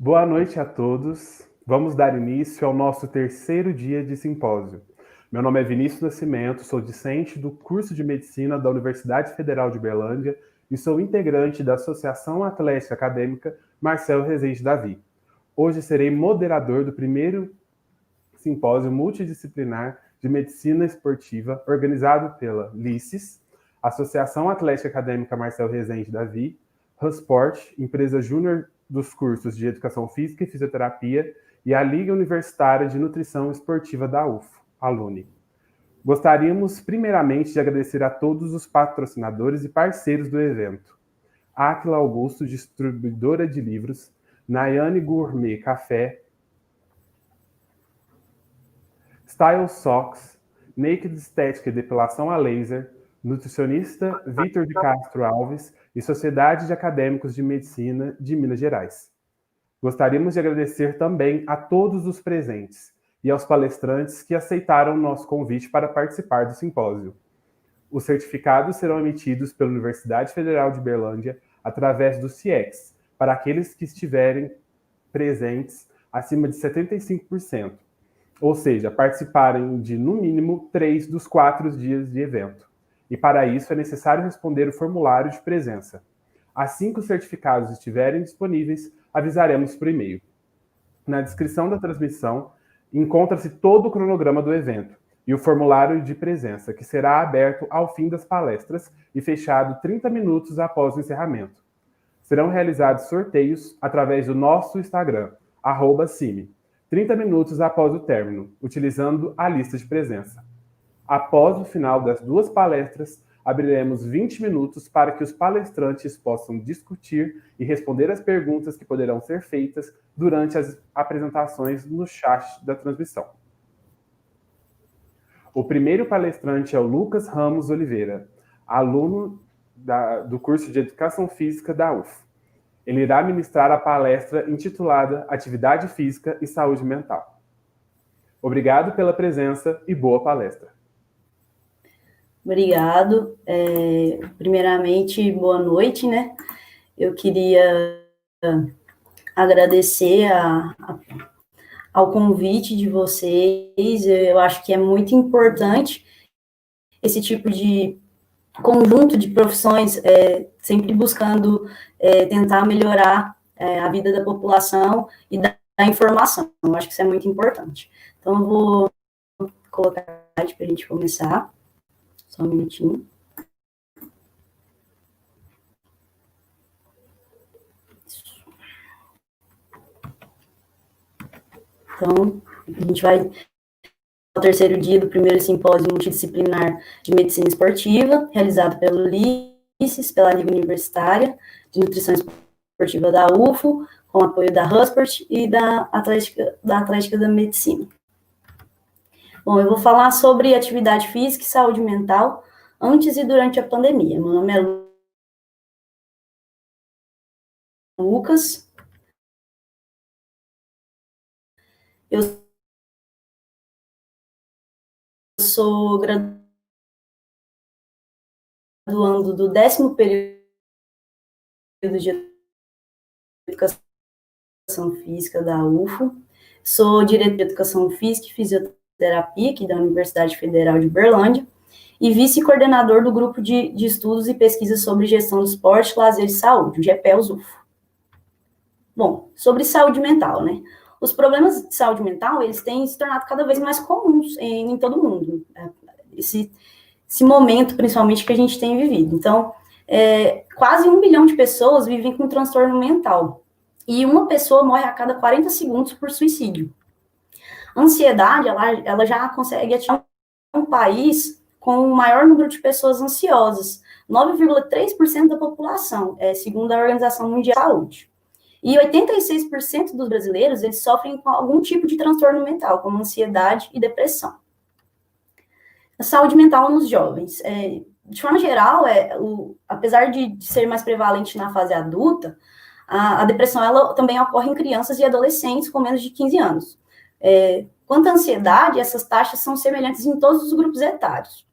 Boa noite a todos. Vamos dar início ao nosso terceiro dia de simpósio. Meu nome é Vinícius Nascimento, sou discente do curso de Medicina da Universidade Federal de Uberlândia e sou integrante da Associação Atlética Acadêmica Marcel Rezende Davi. Hoje serei moderador do primeiro simpósio multidisciplinar de medicina esportiva organizado pela LICES, Associação Atlética Acadêmica Marcel Rezende Davi, Ransport, empresa júnior dos cursos de Educação Física e Fisioterapia, e a Liga Universitária de Nutrição Esportiva da UFO, Alune. Gostaríamos, primeiramente, de agradecer a todos os patrocinadores e parceiros do evento. Áquila Augusto, distribuidora de livros, Nayane Gourmet Café, Style Socks, Naked Estética e Depilação a Laser, nutricionista Vitor de Castro Alves e Sociedade de Acadêmicos de Medicina de Minas Gerais. Gostaríamos de agradecer também a todos os presentes e aos palestrantes que aceitaram o nosso convite para participar do simpósio. Os certificados serão emitidos pela Universidade Federal de Uberlândia através do CIEX, para aqueles que estiverem presentes acima de 75%, ou seja, participarem de, no mínimo, 3 dos 4 dias de evento. E para isso é necessário responder o formulário de presença. Assim que os certificados estiverem disponíveis, avisaremos por e-mail. Na descrição da transmissão, encontra-se todo o cronograma do evento e o formulário de presença, que será aberto ao fim das palestras e fechado 30 minutos após o encerramento. Serão realizados sorteios através do nosso Instagram, @cime, 30 minutos após o término, utilizando a lista de presença. Após o final das 2 palestras, abriremos 20 minutos para que os palestrantes possam discutir e responder as perguntas que poderão ser feitas durante as apresentações no chat da transmissão. O primeiro palestrante é o Lucas Ramos Oliveira, aluno do curso de Educação Física da UF. Ele irá ministrar a palestra intitulada Atividade Física e Saúde Mental. Obrigado pela presença e boa palestra. Obrigado. Primeiramente, boa noite, né? Eu queria agradecer ao convite de vocês. Eu acho que é muito importante esse tipo de conjunto de profissões, sempre buscando tentar melhorar a vida da população e da informação. Eu acho que isso é muito importante. Então, eu vou colocar para a gente começar. Só um minutinho. Então, a gente vai ao terceiro dia do primeiro simpósio multidisciplinar de medicina esportiva, realizado pelo LICES, pela Liga Universitária de Nutrição Esportiva da UFO, com apoio da Ransport e da Atlética da Medicina. Bom, eu vou falar sobre atividade física e saúde mental antes e durante a pandemia. Meu nome é Lucas. Eu sou graduando do 10º período de Educação Física da UFO. Sou diretora de Educação Física e Fisioterapia aqui da Universidade Federal de Uberlândia e vice-coordenador do Grupo de Estudos e Pesquisas sobre Gestão do Esporte, Lazer e Saúde, o GEPEL-UFO. Bom, sobre saúde mental, né? Os problemas de saúde mental, eles têm se tornado cada vez mais comuns em todo o mundo. Esse momento, principalmente, que a gente tem vivido. Então, quase 1 bilhão de pessoas vivem com transtorno mental. E uma pessoa morre a cada 40 segundos por suicídio. A ansiedade, ela já consegue atingir um país com o maior número de pessoas ansiosas, 9,3% da população, segundo a Organização Mundial da Saúde. E 86% dos brasileiros, eles sofrem com algum tipo de transtorno mental, como ansiedade e depressão. A saúde mental nos jovens. De forma geral, apesar de ser mais prevalente na fase adulta, a depressão ela também ocorre em crianças e adolescentes com menos de 15 anos. Quanto à ansiedade, essas taxas são semelhantes em todos os grupos etários.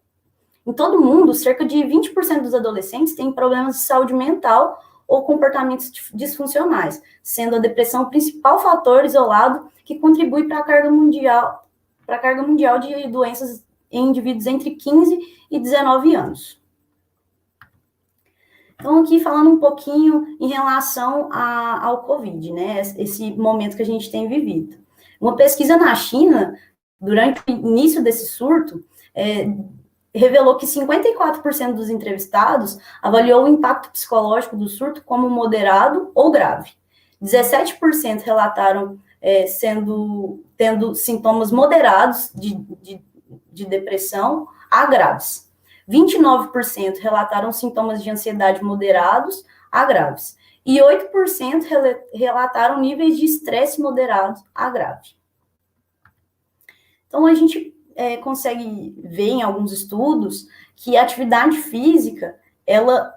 Em todo o mundo, cerca de 20% dos adolescentes têm problemas de saúde mental ou comportamentos disfuncionais, sendo a depressão o principal fator isolado que contribui para a carga mundial de doenças em indivíduos entre 15 e 19 anos. Então, aqui falando um pouquinho em relação ao Covid, né, esse momento que a gente tem vivido. Uma pesquisa na China, durante o início desse surto, revelou que 54% dos entrevistados avaliou o impacto psicológico do surto como moderado ou grave. 17% relataram tendo sintomas moderados de depressão a graves. 29% relataram sintomas de ansiedade moderados a graves. E 8% relataram níveis de estresse moderados a grave. Então, a gente consegue ver em alguns estudos que a atividade física, ela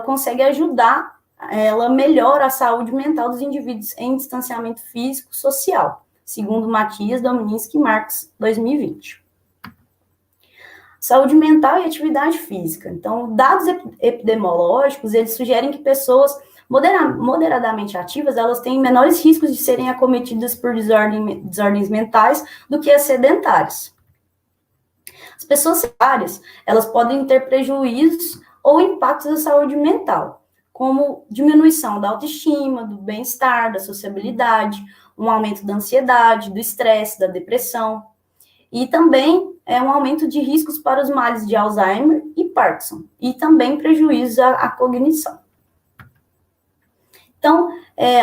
consegue ajudar, ela melhora a saúde mental dos indivíduos em distanciamento físico-social, segundo Matias, Dominski e Marx, 2020. Saúde mental e atividade física. Então, dados epidemiológicos, eles sugerem que pessoas moderadamente ativas, elas têm menores riscos de serem acometidas por desordens mentais do que as sedentárias. As pessoas sedentárias, elas podem ter prejuízos ou impactos da saúde mental, como diminuição da autoestima, do bem-estar, da sociabilidade, um aumento da ansiedade, do estresse, da depressão, e também um aumento de riscos para os males de Alzheimer e Parkinson, e também prejuízos à cognição. Então,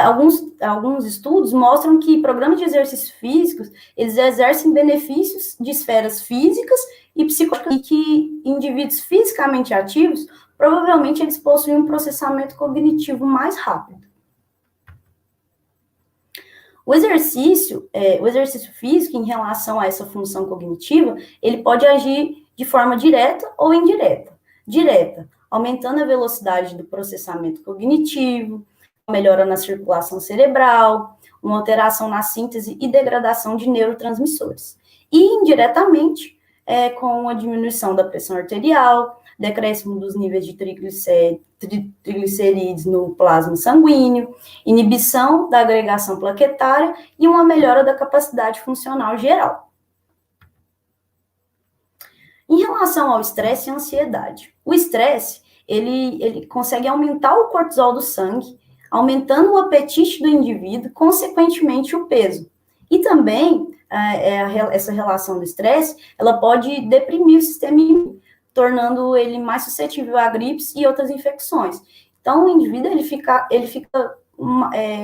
alguns estudos mostram que programas de exercícios físicos, eles exercem benefícios de esferas físicas e psicológicas, e que indivíduos fisicamente ativos, provavelmente eles possuem um processamento cognitivo mais rápido. O exercício físico, em relação a essa função cognitiva, ele pode agir de forma direta ou indireta. Direta, aumentando a velocidade do processamento cognitivo, melhora na circulação cerebral, uma alteração na síntese e degradação de neurotransmissores. E indiretamente, com a diminuição da pressão arterial, decréscimo dos níveis de triglicerídeos no plasma sanguíneo, inibição da agregação plaquetária e uma melhora da capacidade funcional geral. Em relação ao estresse e ansiedade, o estresse, ele consegue aumentar o cortisol do sangue, aumentando o apetite do indivíduo, consequentemente o peso. E também, essa relação do estresse, ela pode deprimir o sistema imune, tornando ele mais suscetível a gripes e outras infecções. Então, o indivíduo, ele fica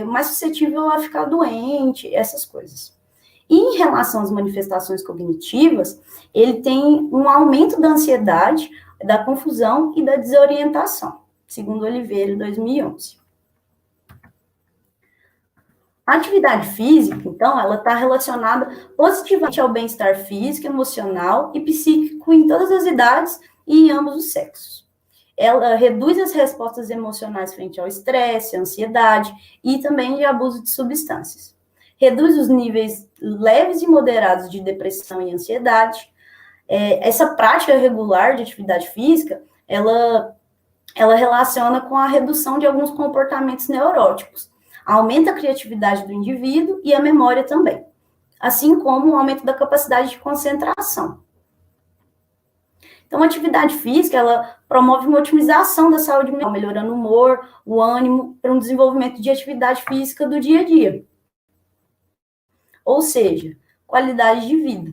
mais suscetível a ficar doente, essas coisas. E em relação às manifestações cognitivas, ele tem um aumento da ansiedade, da confusão e da desorientação, segundo Oliveira, 2011. A atividade física, então, ela está relacionada positivamente ao bem-estar físico, emocional e psíquico em todas as idades e em ambos os sexos. Ela reduz as respostas emocionais frente ao estresse, ansiedade e também de abuso de substâncias. Reduz os níveis leves e moderados de depressão e ansiedade. Essa prática regular de atividade física, ela relaciona com a redução de alguns comportamentos neuróticos. Aumenta a criatividade do indivíduo e a memória também, assim como o aumento da capacidade de concentração. Então, a atividade física, ela promove uma otimização da saúde mental, melhorando o humor, o ânimo, para um desenvolvimento de atividade física do dia a dia. Ou seja, qualidade de vida.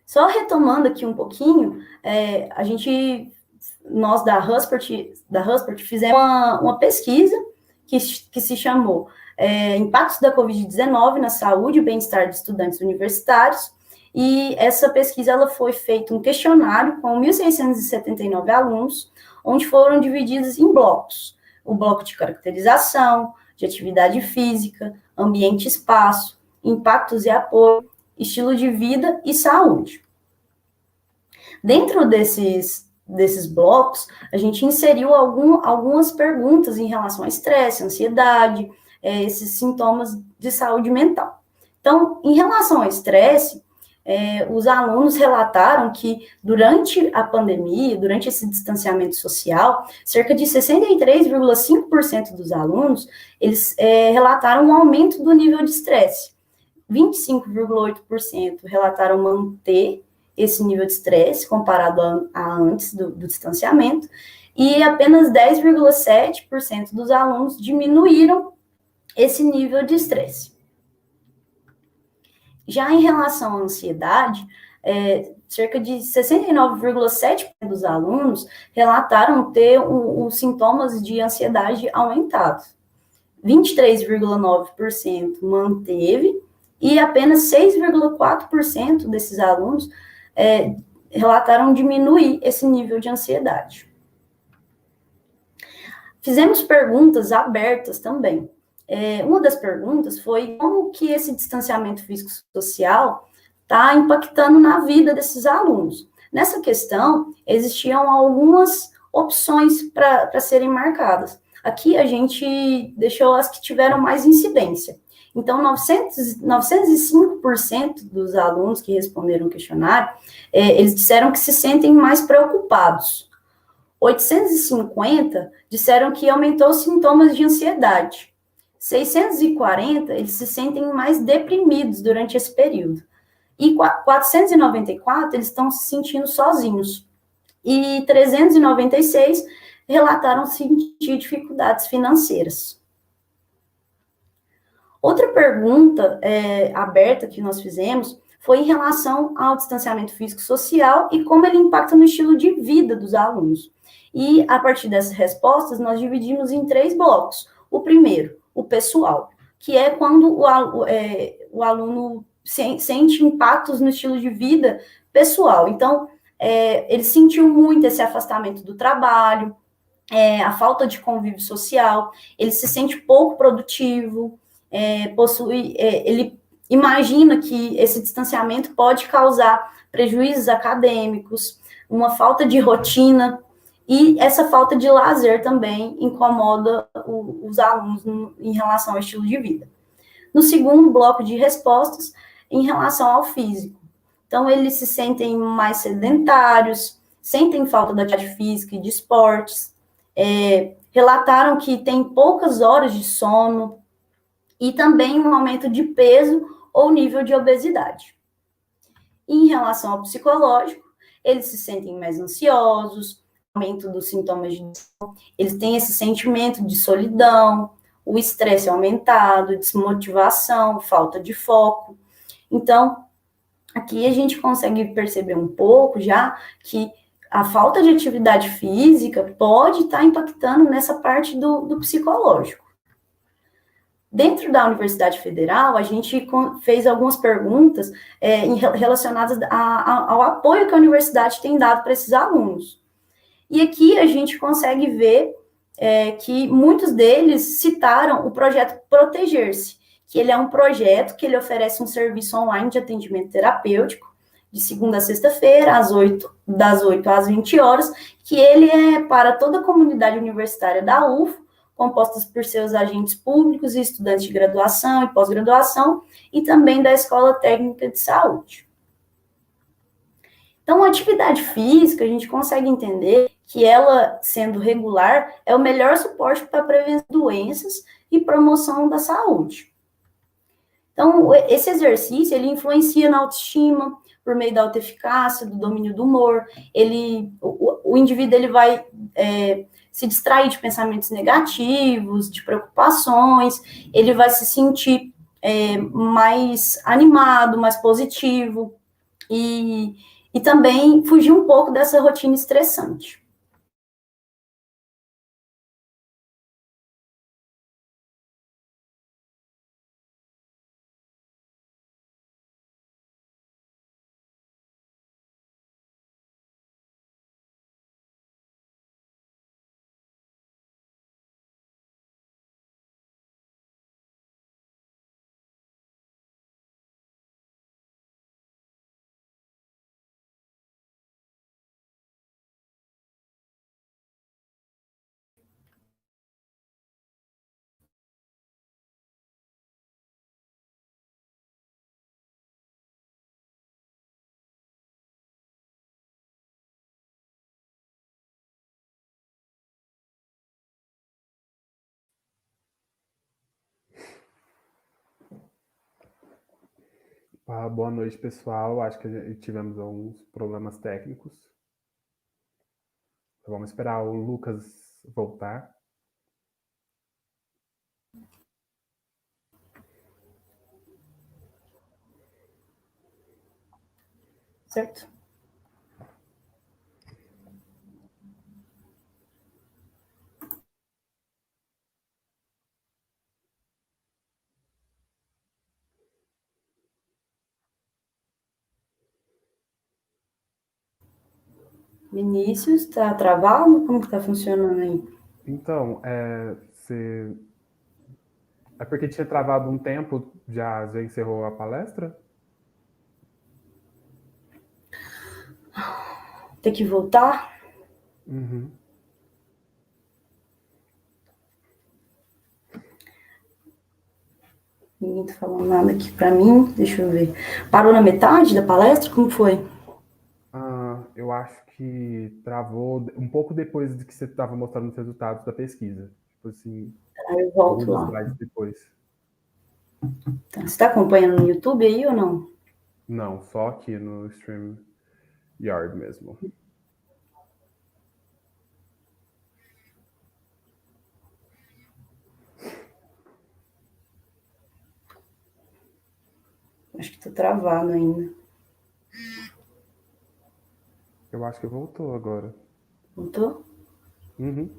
Só retomando aqui um pouquinho, nós da Huspert fizemos uma pesquisa que se chamou Impactos da Covid-19 na Saúde e Bem-Estar de Estudantes Universitários, e essa pesquisa ela foi feita um questionário com 1.679 alunos, onde foram divididos em blocos. O bloco de caracterização, de atividade física, ambiente e espaço, impactos e apoio, estilo de vida e saúde. Dentro desses blocos, a gente inseriu algumas perguntas em relação a estresse, ansiedade, esses sintomas de saúde mental. Então, em relação ao estresse, os alunos relataram que durante a pandemia, durante esse distanciamento social, cerca de 63,5% dos alunos, eles relataram um aumento do nível de estresse. 25,8% relataram manter esse nível de estresse comparado a antes do distanciamento, e apenas 10,7% dos alunos diminuíram esse nível de estresse. Já em relação à ansiedade, cerca de 69,7% dos alunos relataram ter os sintomas de ansiedade aumentados. 23,9% manteve, e apenas 6,4% desses alunos relataram diminuir esse nível de ansiedade. Fizemos perguntas abertas também. Uma das perguntas foi como que esse distanciamento físico-social está impactando na vida desses alunos. Nessa questão, existiam algumas opções para serem marcadas. Aqui a gente deixou as que tiveram mais incidência. Então, 905% dos alunos que responderam o questionário, eles disseram que se sentem mais preocupados. 850 disseram que aumentou os sintomas de ansiedade. 640, eles se sentem mais deprimidos durante esse período. E 494, eles estão se sentindo sozinhos. E 396 relataram sentir dificuldades financeiras. Outra pergunta aberta que nós fizemos foi em relação ao distanciamento físico-social e como ele impacta no estilo de vida dos alunos. E, a partir dessas respostas, nós dividimos em 3 blocos. O primeiro, o pessoal, que é quando o aluno sente impactos no estilo de vida pessoal. Então, ele sentiu muito esse afastamento do trabalho, a falta de convívio social, ele se sente pouco produtivo, ele imagina que esse distanciamento pode causar prejuízos acadêmicos, uma falta de rotina, e essa falta de lazer também incomoda os alunos em relação ao estilo de vida. No segundo bloco de respostas, em relação ao físico. Então, eles se sentem mais sedentários, sentem falta da atividade física e de esportes, relataram que tem poucas horas de sono e também um aumento de peso ou nível de obesidade. Em relação ao psicológico, eles se sentem mais ansiosos, aumento dos sintomas de eles têm esse sentimento de solidão, o estresse aumentado, desmotivação, falta de foco. Então, aqui a gente consegue perceber um pouco já que a falta de atividade física pode estar impactando nessa parte do psicológico. Dentro da Universidade Federal, a gente fez algumas perguntas relacionadas ao apoio que a universidade tem dado para esses alunos. E aqui a gente consegue ver que muitos deles citaram o projeto Proteger-se, que ele é um projeto que ele oferece um serviço online de atendimento terapêutico, de segunda a sexta-feira, das 8 às 20 horas, que ele é para toda a comunidade universitária da UFO, compostas por seus agentes públicos e estudantes de graduação e pós-graduação, e também da Escola Técnica de Saúde. Então, a atividade física, a gente consegue entender que ela, sendo regular, é o melhor suporte para a prevenção de doenças e promoção da saúde. Então, esse exercício, ele influencia na autoestima, por meio da autoeficácia, do domínio do humor, o indivíduo ele vai se distrair de pensamentos negativos, de preocupações, ele vai se sentir mais animado, mais positivo, e também fugir um pouco dessa rotina estressante. Boa noite, pessoal. Acho que tivemos alguns problemas técnicos. Vamos esperar o Lucas voltar. Certo? Vinícius, tá travado? Como que tá funcionando aí? Então, é porque tinha travado um tempo, já encerrou a palestra? Tem que voltar? Uhum. Ninguém tá falando nada aqui pra mim. Deixa eu ver. Parou na metade da palestra? Como foi? Eu acho que travou um pouco depois de que você estava mostrando os resultados da pesquisa. Tipo assim, Aí eu alguns volto lá. slides depois. Tá. Você tá acompanhando no YouTube aí ou não? Não, só aqui no StreamYard mesmo. Acho que tá travado ainda. Eu acho que voltou agora. Voltou? Uhum.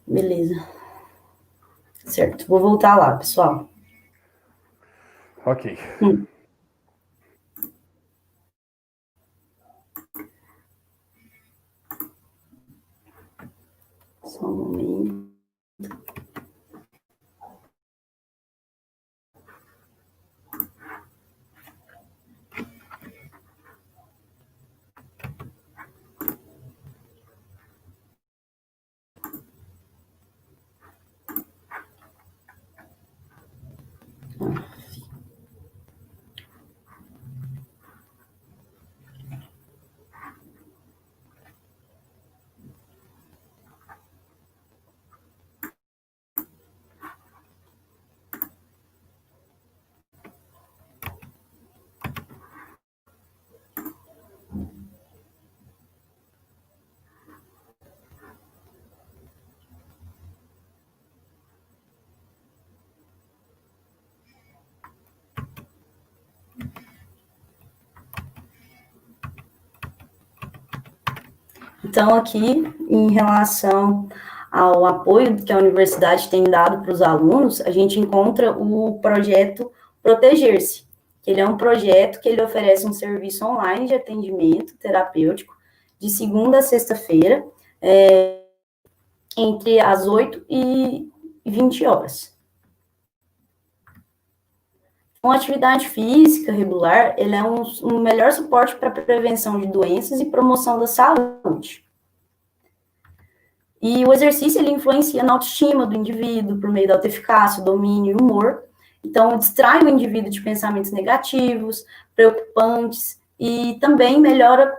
Beleza. Certo. Vou voltar lá, pessoal. Ok. Hum. Só um momento. Então, aqui, em relação ao apoio que a universidade tem dado para os alunos, a gente encontra o projeto Proteger-se, que ele é um projeto que ele oferece um serviço online de atendimento terapêutico de segunda a sexta-feira, entre as 8 e 20 horas. Uma atividade física regular, ele é um melhor suporte para a prevenção de doenças e promoção da saúde. E o exercício, ele influencia na autoestima do indivíduo, por meio da autoeficácia, domínio e humor. Então, distrai o indivíduo de pensamentos negativos, preocupantes, e também melhora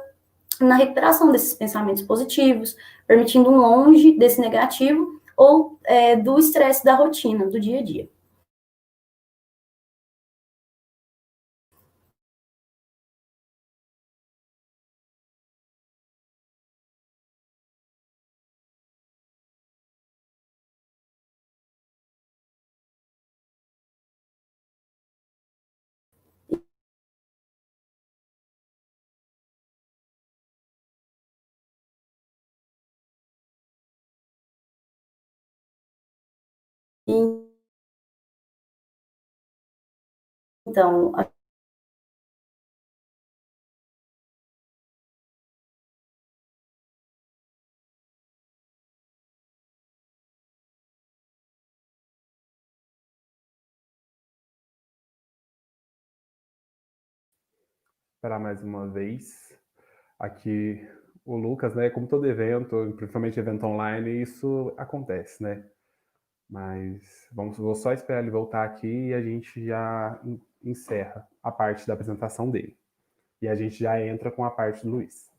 na recuperação desses pensamentos positivos, permitindo um longe desse negativo ou do estresse da rotina, do dia a dia. Então, Esperar mais uma vez. Aqui o Lucas, né? Como todo evento, principalmente evento online, isso acontece, né? Mas vou só esperar ele voltar aqui e a gente já encerra a parte da apresentação dele. E a gente já entra com a parte do Luiz.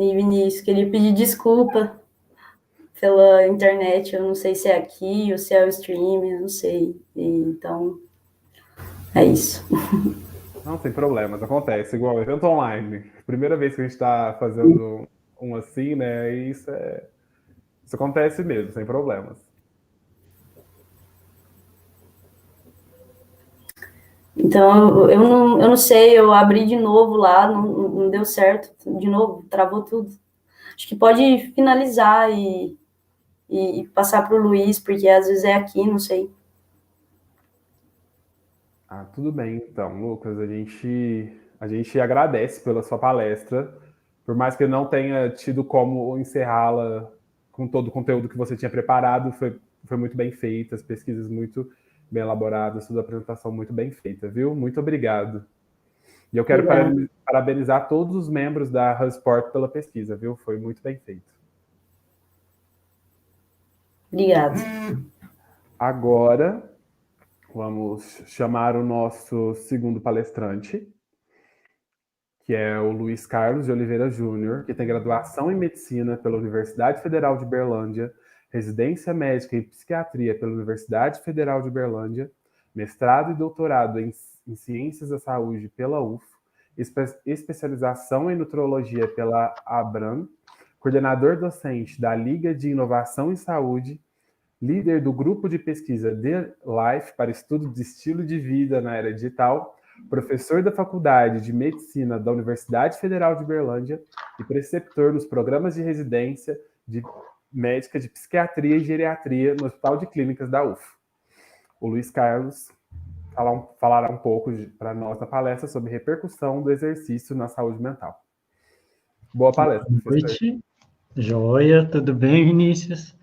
E Vinícius, queria pedir desculpa pela internet, eu não sei se é aqui ou se é o stream, eu não sei. Então, é isso. Não, sem problemas, acontece. Igual evento online. Primeira vez que a gente está fazendo um assim, né? E isso acontece mesmo, sem problemas. Então, eu não sei, eu abri de novo lá, não deu certo, de novo, travou tudo. Acho que pode finalizar e passar para o Luiz, porque às vezes é aqui, não sei. Ah, tudo bem, então, Lucas. A gente agradece pela sua palestra, por mais que eu não tenha tido como encerrá-la com todo o conteúdo que você tinha preparado, foi muito bem feita, as pesquisas muito bem elaboradas, toda a apresentação muito bem feita, viu? Muito obrigado. E eu quero Obrigada. parabenizar todos os membros da HubSpot pela pesquisa, viu? Foi muito bem feito. Obrigada. Agora, vamos chamar o nosso segundo palestrante, que é o Luiz Carlos de Oliveira Júnior, que tem graduação em Medicina pela Universidade Federal de Berlândia, residência médica em Psiquiatria pela Universidade Federal de Berlândia, mestrado e doutorado em Ciências da Saúde pela UF, especialização em Nutrologia pela ABRAM, coordenador docente da Liga de Inovação em Saúde, líder do grupo de pesquisa The Life para estudo de estilo de vida na era digital, professor da Faculdade de Medicina da Universidade Federal de Berlândia e preceptor nos programas de residência de médica de psiquiatria e geriatria no Hospital de Clínicas da UF. O Luiz Carlos falará um pouco para nós na palestra sobre repercussão do exercício na saúde mental. Boa palestra, professor. Boa noite. Joia, tudo bem, Vinícius?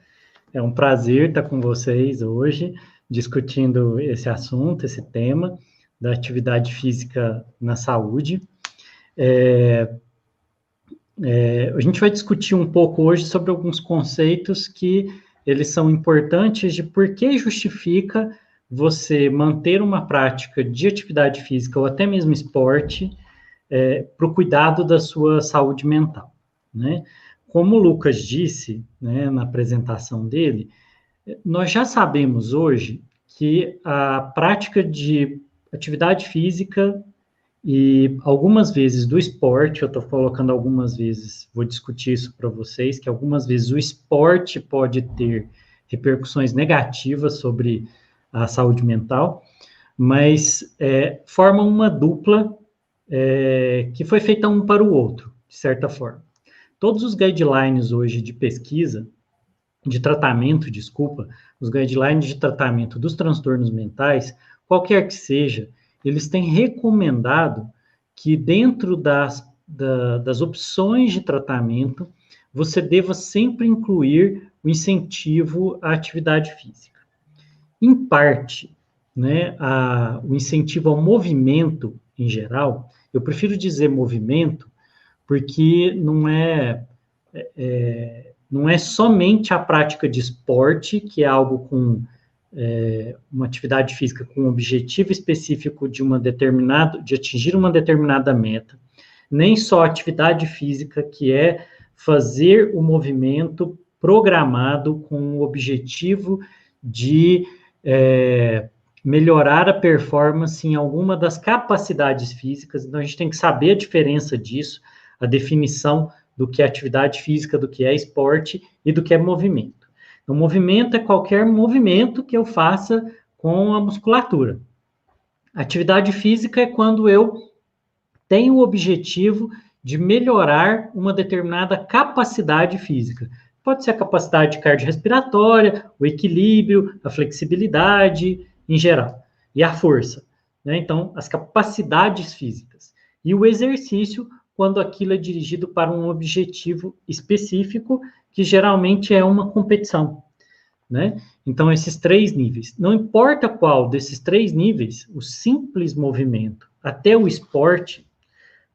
É um prazer estar com vocês hoje, discutindo esse assunto, esse tema da atividade física na saúde. A gente vai discutir um pouco hoje sobre alguns conceitos que eles são importantes de por que justifica você manter uma prática de atividade física ou até mesmo esporte para o cuidado da sua saúde mental, né? Como o Lucas disse, né, na apresentação dele, nós já sabemos hoje que a prática de atividade física e algumas vezes do esporte, eu estou colocando algumas vezes, vou discutir isso para vocês, que algumas vezes o esporte pode ter repercussões negativas sobre a saúde mental, mas formam uma dupla que foi feita um para o outro, de certa forma. Todos os guidelines hoje de pesquisa, de tratamento, os guidelines de tratamento dos transtornos mentais, qualquer que seja, eles têm recomendado que dentro das opções de tratamento, você deva sempre incluir o incentivo à atividade física. Em parte, né, o incentivo ao movimento em geral, eu prefiro dizer movimento, porque não é somente a prática de esporte, que é algo com uma atividade física com um objetivo específico de atingir uma determinada meta, nem só a atividade física, que é fazer o movimento programado com o objetivo de melhorar a performance em alguma das capacidades físicas. Então, a gente tem que saber a diferença disso, a definição do que é atividade física, do que é esporte e do que é movimento. Então, movimento é qualquer movimento que eu faça com a musculatura. Atividade física é quando eu tenho o objetivo de melhorar uma determinada capacidade física. Pode ser a capacidade cardiorrespiratória, o equilíbrio, a flexibilidade, em geral, e a força, né? Então, as capacidades físicas. E o exercício, quando aquilo é dirigido para um objetivo específico, que geralmente é uma competição, né? Então, esses 3 níveis. Não importa qual desses 3 níveis, o simples movimento até o esporte,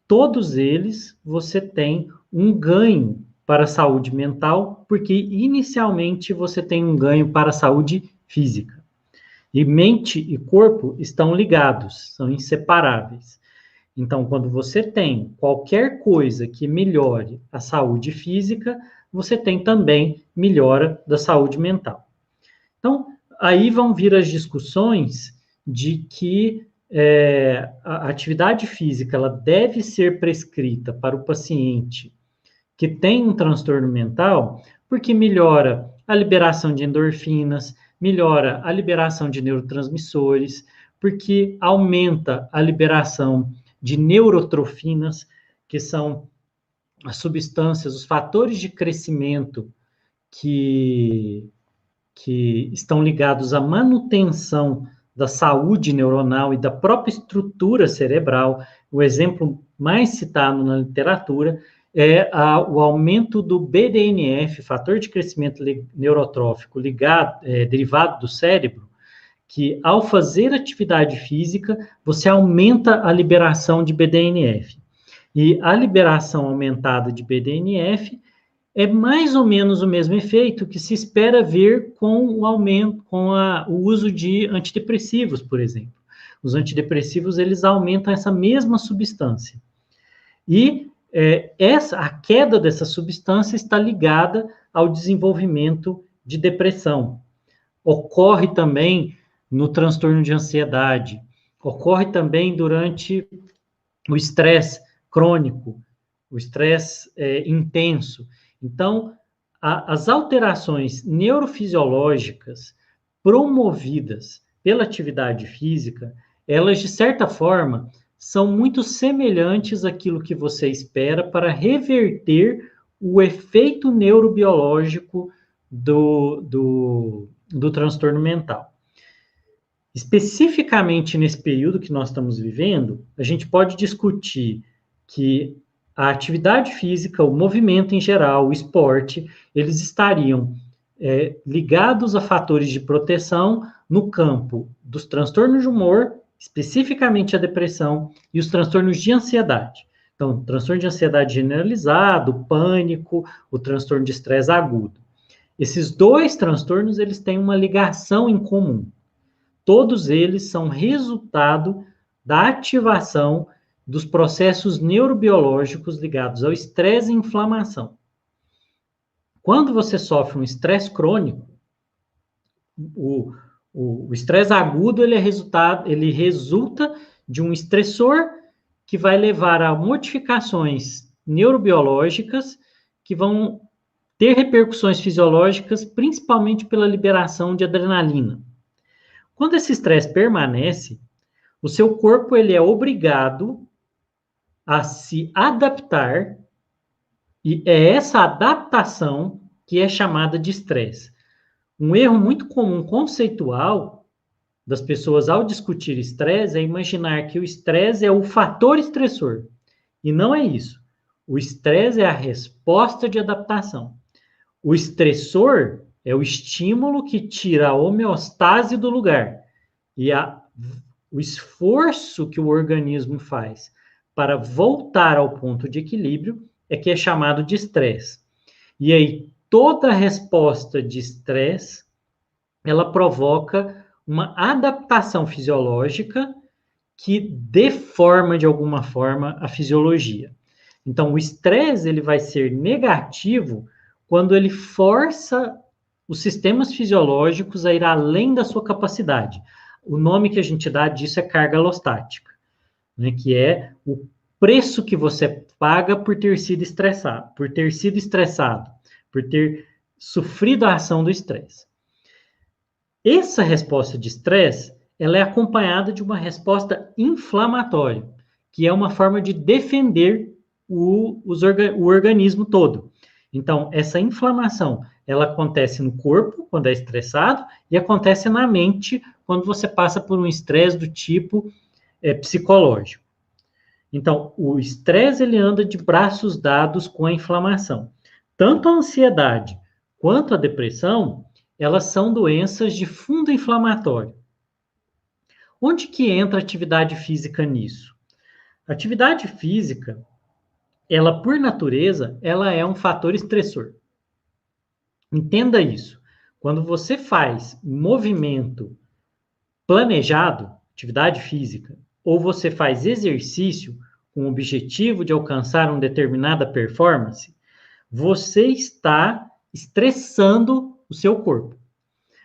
todos eles você tem um ganho para a saúde mental, porque inicialmente você tem um ganho para a saúde física. E mente e corpo estão ligados, são inseparáveis. Então, quando você tem qualquer coisa que melhore a saúde física, você tem também melhora da saúde mental. Então, aí vão vir as discussões de que a atividade física ela deve ser prescrita para o paciente que tem um transtorno mental, porque melhora a liberação de endorfinas, melhora a liberação de neurotransmissores, porque aumenta a liberação de neurotrofinas, que são as substâncias, os fatores de crescimento que estão ligados à manutenção da saúde neuronal e da própria estrutura cerebral. O exemplo mais citado na literatura é o aumento do BDNF, fator de crescimento neurotrófico derivado do cérebro, que ao fazer atividade física, você aumenta a liberação de BDNF. E a liberação aumentada de BDNF é mais ou menos o mesmo efeito que se espera ver com o aumento, o uso de antidepressivos, por exemplo. Os antidepressivos, eles aumentam essa mesma substância. E a queda dessa substância está ligada ao desenvolvimento de depressão. Ocorre também no transtorno de ansiedade, ocorre também durante o estresse crônico, o estresse intenso. Então, as alterações neurofisiológicas promovidas pela atividade física, elas, de certa forma, são muito semelhantes àquilo que você espera para reverter o efeito neurobiológico do transtorno mental. Especificamente nesse período que nós estamos vivendo, a gente pode discutir que a atividade física, o movimento em geral, o esporte, eles estariam ligados a fatores de proteção no campo dos transtornos de humor, especificamente a depressão, e os transtornos de ansiedade. Então, transtorno de ansiedade generalizado, pânico, o transtorno de estresse agudo. Esses dois transtornos, eles têm uma ligação em comum. Todos eles são resultado da ativação dos processos neurobiológicos ligados ao estresse e inflamação. Quando você sofre um estresse crônico, o estresse agudo ele resulta de um estressor que vai levar a modificações neurobiológicas que vão ter repercussões fisiológicas, principalmente pela liberação de adrenalina. Quando esse estresse permanece, o seu corpo ele é obrigado a se adaptar, e é essa adaptação que é chamada de estresse. Um erro muito comum conceitual das pessoas ao discutir estresse é imaginar que o estresse é o fator estressor. E não é isso. O estresse é a resposta de adaptação. O estressor é o estímulo que tira a homeostase do lugar. E o esforço que o organismo faz para voltar ao ponto de equilíbrio é que é chamado de estresse. E aí, toda resposta de estresse, ela provoca uma adaptação fisiológica que deforma, de alguma forma, a fisiologia. Então, o estresse ele vai ser negativo quando ele força os sistemas fisiológicos a ir além da sua capacidade. O nome que a gente dá disso é carga alostática, né, que é o preço que você paga por ter sido estressado, por ter sofrido a ação do estresse. Essa resposta de estresse, ela é acompanhada de uma resposta inflamatória, que é uma forma de defender o organismo todo. Então, essa inflamação, ela acontece no corpo, quando é estressado, e acontece na mente, quando você passa por um estresse do tipo psicológico. Então, o estresse, ele anda de braços dados com a inflamação. Tanto a ansiedade quanto a depressão, elas são doenças de fundo inflamatório. Onde que entra a atividade física nisso? A atividade física, ela, por natureza, ela é um fator estressor. Entenda isso. Quando você faz movimento planejado, atividade física, ou você faz exercício com o objetivo de alcançar uma determinada performance, você está estressando o seu corpo.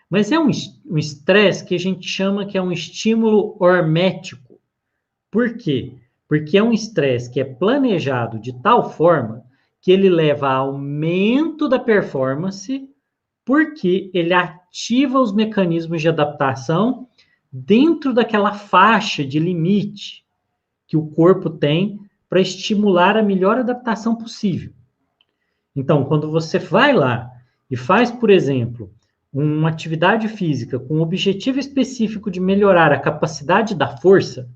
Mas é um estresse que a gente chama que é um estímulo hormético. Por quê? Porque é um estresse que é planejado de tal forma que ele leva a aumento da performance, porque ele ativa os mecanismos de adaptação dentro daquela faixa de limite que o corpo tem para estimular a melhor adaptação possível. Então, quando você vai lá e faz, por exemplo, uma atividade física com o objetivo específico de melhorar a capacidade da força,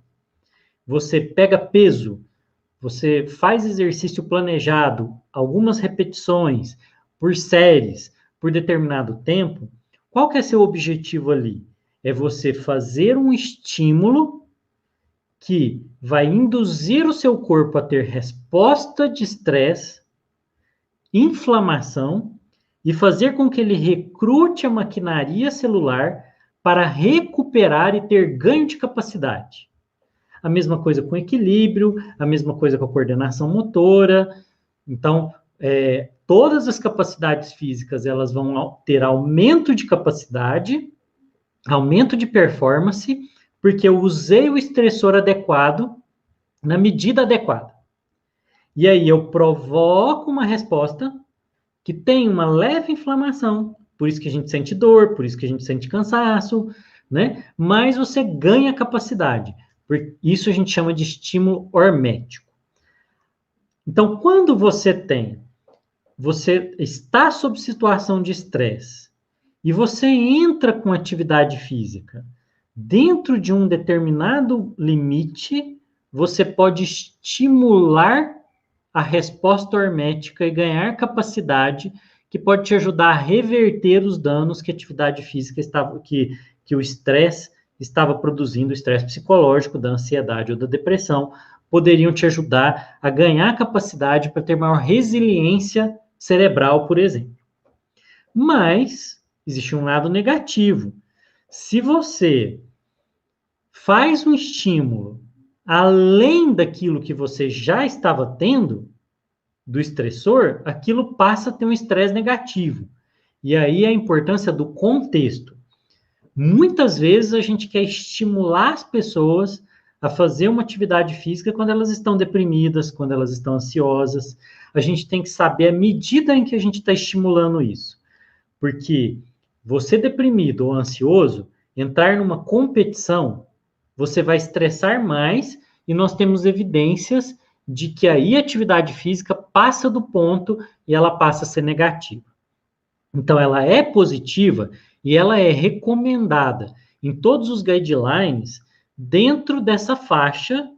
você pega peso, você faz exercício planejado, algumas repetições, por séries, por determinado tempo, qual que é seu objetivo ali? É você fazer um estímulo que vai induzir o seu corpo a ter resposta de estresse, inflamação, e fazer com que ele recrute a maquinaria celular para recuperar e ter ganho de capacidade. A mesma coisa com equilíbrio, a mesma coisa com a coordenação motora. Então, todas as capacidades físicas, elas vão ter aumento de capacidade, aumento de performance, porque eu usei o estressor adequado na medida adequada. E aí eu provoco uma resposta que tem uma leve inflamação, por isso que a gente sente dor, por isso que a gente sente cansaço, né? Mas você ganha capacidade. Isso a gente chama de estímulo hormético. Então, quando você está sob situação de estresse e você entra com atividade física dentro de um determinado limite, você pode estimular a resposta hormética e ganhar capacidade que pode te ajudar a reverter os danos que a atividade física que o estresse estava produzindo, o estresse psicológico, da ansiedade ou da depressão, poderiam te ajudar a ganhar capacidade para ter maior resiliência cerebral, por exemplo. Mas existe um lado negativo. Se você faz um estímulo além daquilo que você já estava tendo, do estressor, aquilo passa a ter um estresse negativo. E aí a importância do contexto. Muitas vezes a gente quer estimular as pessoas a fazer uma atividade física quando elas estão deprimidas, quando elas estão ansiosas. A gente tem que saber a medida em que a gente está estimulando isso. Porque você deprimido ou ansioso, entrar numa competição, você vai estressar mais e nós temos evidências de que aí a atividade física passa do ponto e ela passa a ser negativa. Então, ela é positiva e ela é recomendada em todos os guidelines dentro dessa faixa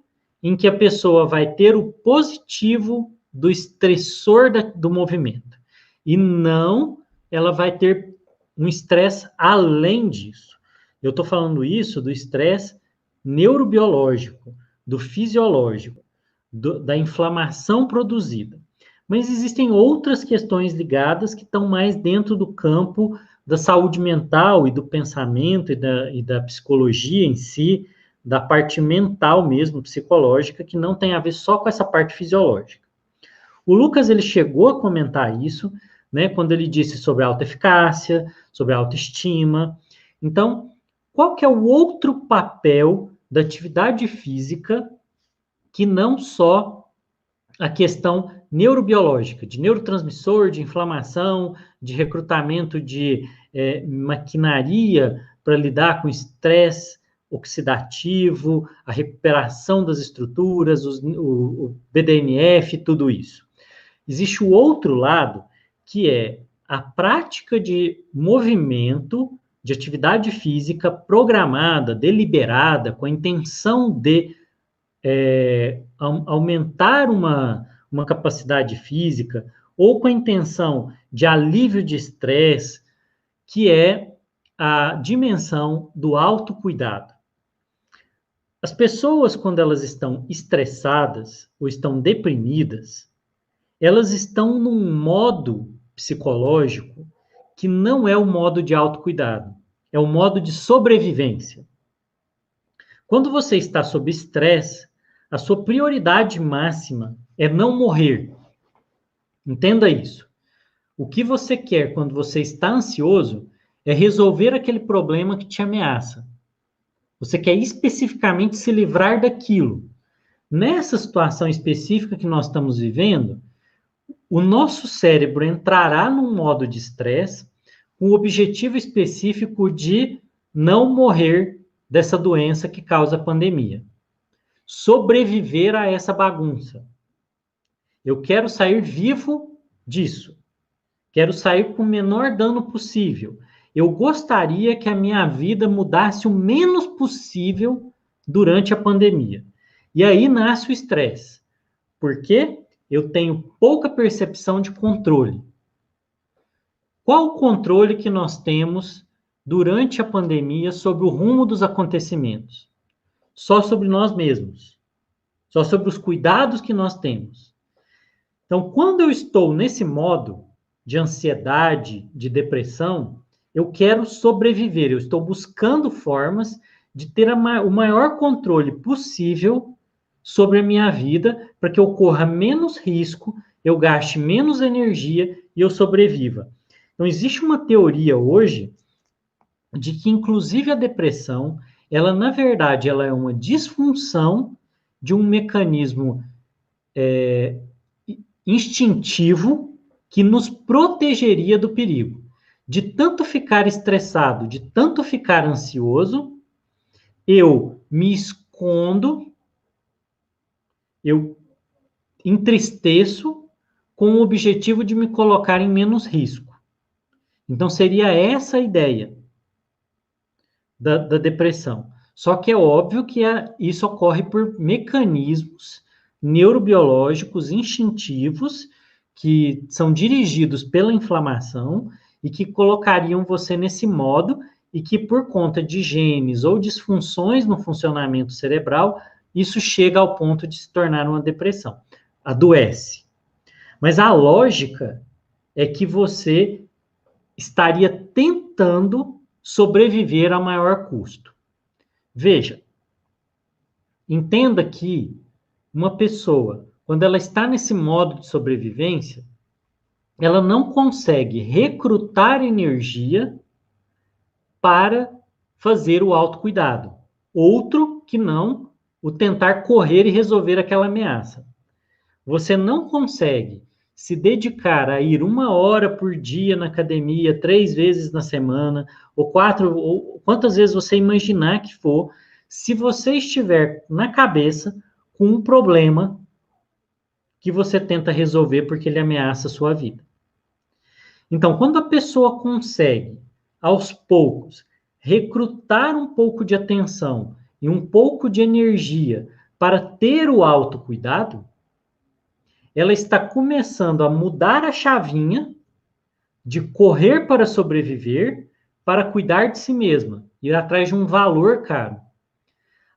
em que a pessoa vai ter o positivo do estressor do movimento. E não ela vai ter um estresse além disso. Eu estou falando isso do estresse neurobiológico, do fisiológico, da inflamação produzida. Mas existem outras questões ligadas que estão mais dentro do campo da saúde mental e do pensamento e da psicologia em si, da parte mental mesmo, psicológica, que não tem a ver só com essa parte fisiológica. O Lucas, ele chegou a comentar isso, né, quando ele disse sobre a autoeficácia, sobre a autoestima. Então, qual que é o outro papel da atividade física que não só a questão neurobiológica, de neurotransmissor, de inflamação, de recrutamento de maquinaria para lidar com estresse oxidativo, a recuperação das estruturas, o BDNF, tudo isso. Existe o outro lado, que é a prática de movimento, de atividade física programada, deliberada, com a intenção de aumentar uma capacidade física, ou com a intenção de alívio de estresse, que é a dimensão do autocuidado. As pessoas, quando elas estão estressadas ou estão deprimidas, elas estão num modo psicológico que não é o modo de autocuidado, é o modo de sobrevivência. Quando você está sob estresse, a sua prioridade máxima é não morrer. Entenda isso. O que você quer quando você está ansioso é resolver aquele problema que te ameaça. Você quer especificamente se livrar daquilo. Nessa situação específica que nós estamos vivendo, o nosso cérebro entrará num modo de estresse com o objetivo específico de não morrer dessa doença que causa a pandemia. Sobreviver a essa bagunça. Eu quero sair vivo disso. Quero sair com o menor dano possível. Eu gostaria que a minha vida mudasse o menos possível durante a pandemia. E aí nasce o estresse. Por quê? Eu tenho pouca percepção de controle. Qual o controle que nós temos durante a pandemia sobre o rumo dos acontecimentos? Só sobre nós mesmos. Só sobre os cuidados que nós temos. Então, quando eu estou nesse modo de ansiedade, de depressão, eu quero sobreviver. Eu estou buscando formas de ter o maior controle possível sobre a minha vida, para que eu corra menos risco, eu gaste menos energia e eu sobreviva. Então, existe uma teoria hoje de que, inclusive, a depressão, ela, na verdade, ela é uma disfunção de um mecanismo instintivo que nos protegeria do perigo. De tanto ficar estressado, de tanto ficar ansioso, eu me escondo, eu entristeço com o objetivo de me colocar em menos risco. Então, seria essa a ideia da depressão. Só que é óbvio que isso ocorre por mecanismos neurobiológicos instintivos que são dirigidos pela inflamação e que colocariam você nesse modo e que, por conta de genes ou disfunções no funcionamento cerebral, isso chega ao ponto de se tornar uma depressão. Adoece. Mas a lógica é que você estaria tentando sobreviver a maior custo. Veja, entenda que uma pessoa, quando ela está nesse modo de sobrevivência, ela não consegue recrutar energia para fazer o autocuidado. Outro que não o tentar correr e resolver aquela ameaça. Você não consegue se dedicar a ir 1 hora por dia na academia, 3 vezes na semana, ou 4, ou quantas vezes você imaginar que for, se você estiver na cabeça com um problema que você tenta resolver porque ele ameaça a sua vida. Então, quando a pessoa consegue, aos poucos, recrutar um pouco de atenção e um pouco de energia para ter o autocuidado, ela está começando a mudar a chavinha de correr para sobreviver para cuidar de si mesma, ir atrás de um valor caro.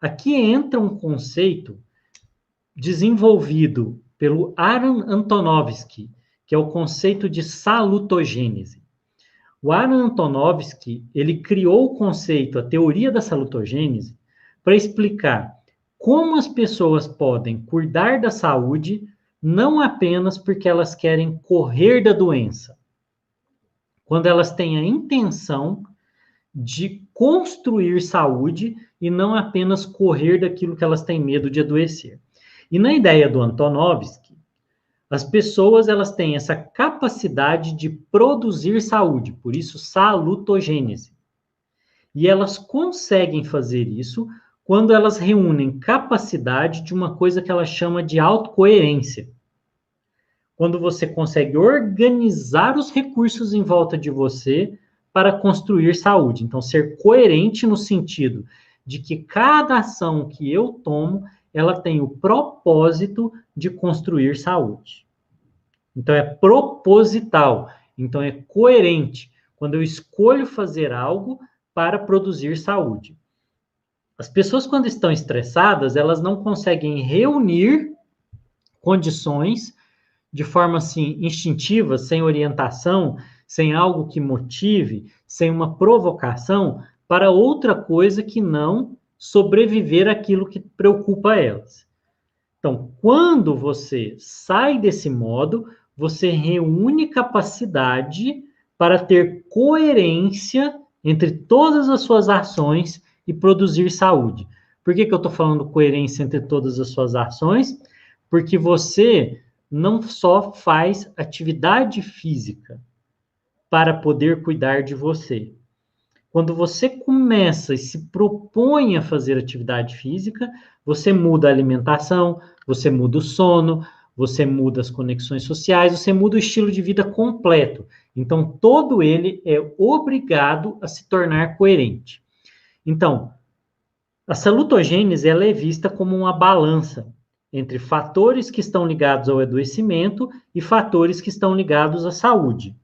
Aqui entra um conceito desenvolvido pelo Aaron Antonovsky, que é o conceito de salutogênese. O Aaron Antonovsky, ele criou o conceito, a teoria da salutogênese, para explicar como as pessoas podem cuidar da saúde não apenas porque elas querem correr da doença, quando elas têm a intenção de construir saúde e não apenas correr daquilo que elas têm medo de adoecer. E na ideia do Antonovsky, as pessoas elas têm essa capacidade de produzir saúde, por isso salutogênese. E elas conseguem fazer isso quando elas reúnem capacidade de uma coisa que ela chama de autocoerência. Quando você consegue organizar os recursos em volta de você para construir saúde. Então, ser coerente no sentido de que cada ação que eu tomo, ela tem o propósito de construir saúde. Então, é proposital. Então, é coerente. Quando eu escolho fazer algo para produzir saúde. As pessoas, quando estão estressadas, elas não conseguem reunir condições de forma, assim, instintiva, sem orientação, sem algo que motive, sem uma provocação, para outra coisa que não sobreviver àquilo que preocupa elas. Então, quando você sai desse modo, você reúne capacidade para ter coerência entre todas as suas ações e produzir saúde. Por que eu estou falando coerência entre todas as suas ações? Porque você não só faz atividade física para poder cuidar de você. Quando você começa e se propõe a fazer atividade física, você muda a alimentação, você muda o sono, você muda as conexões sociais, você muda o estilo de vida completo. Então, todo ele é obrigado a se tornar coerente. Então, a salutogênese ela é vista como uma balança entre fatores que estão ligados ao adoecimento e fatores que estão ligados à saúde.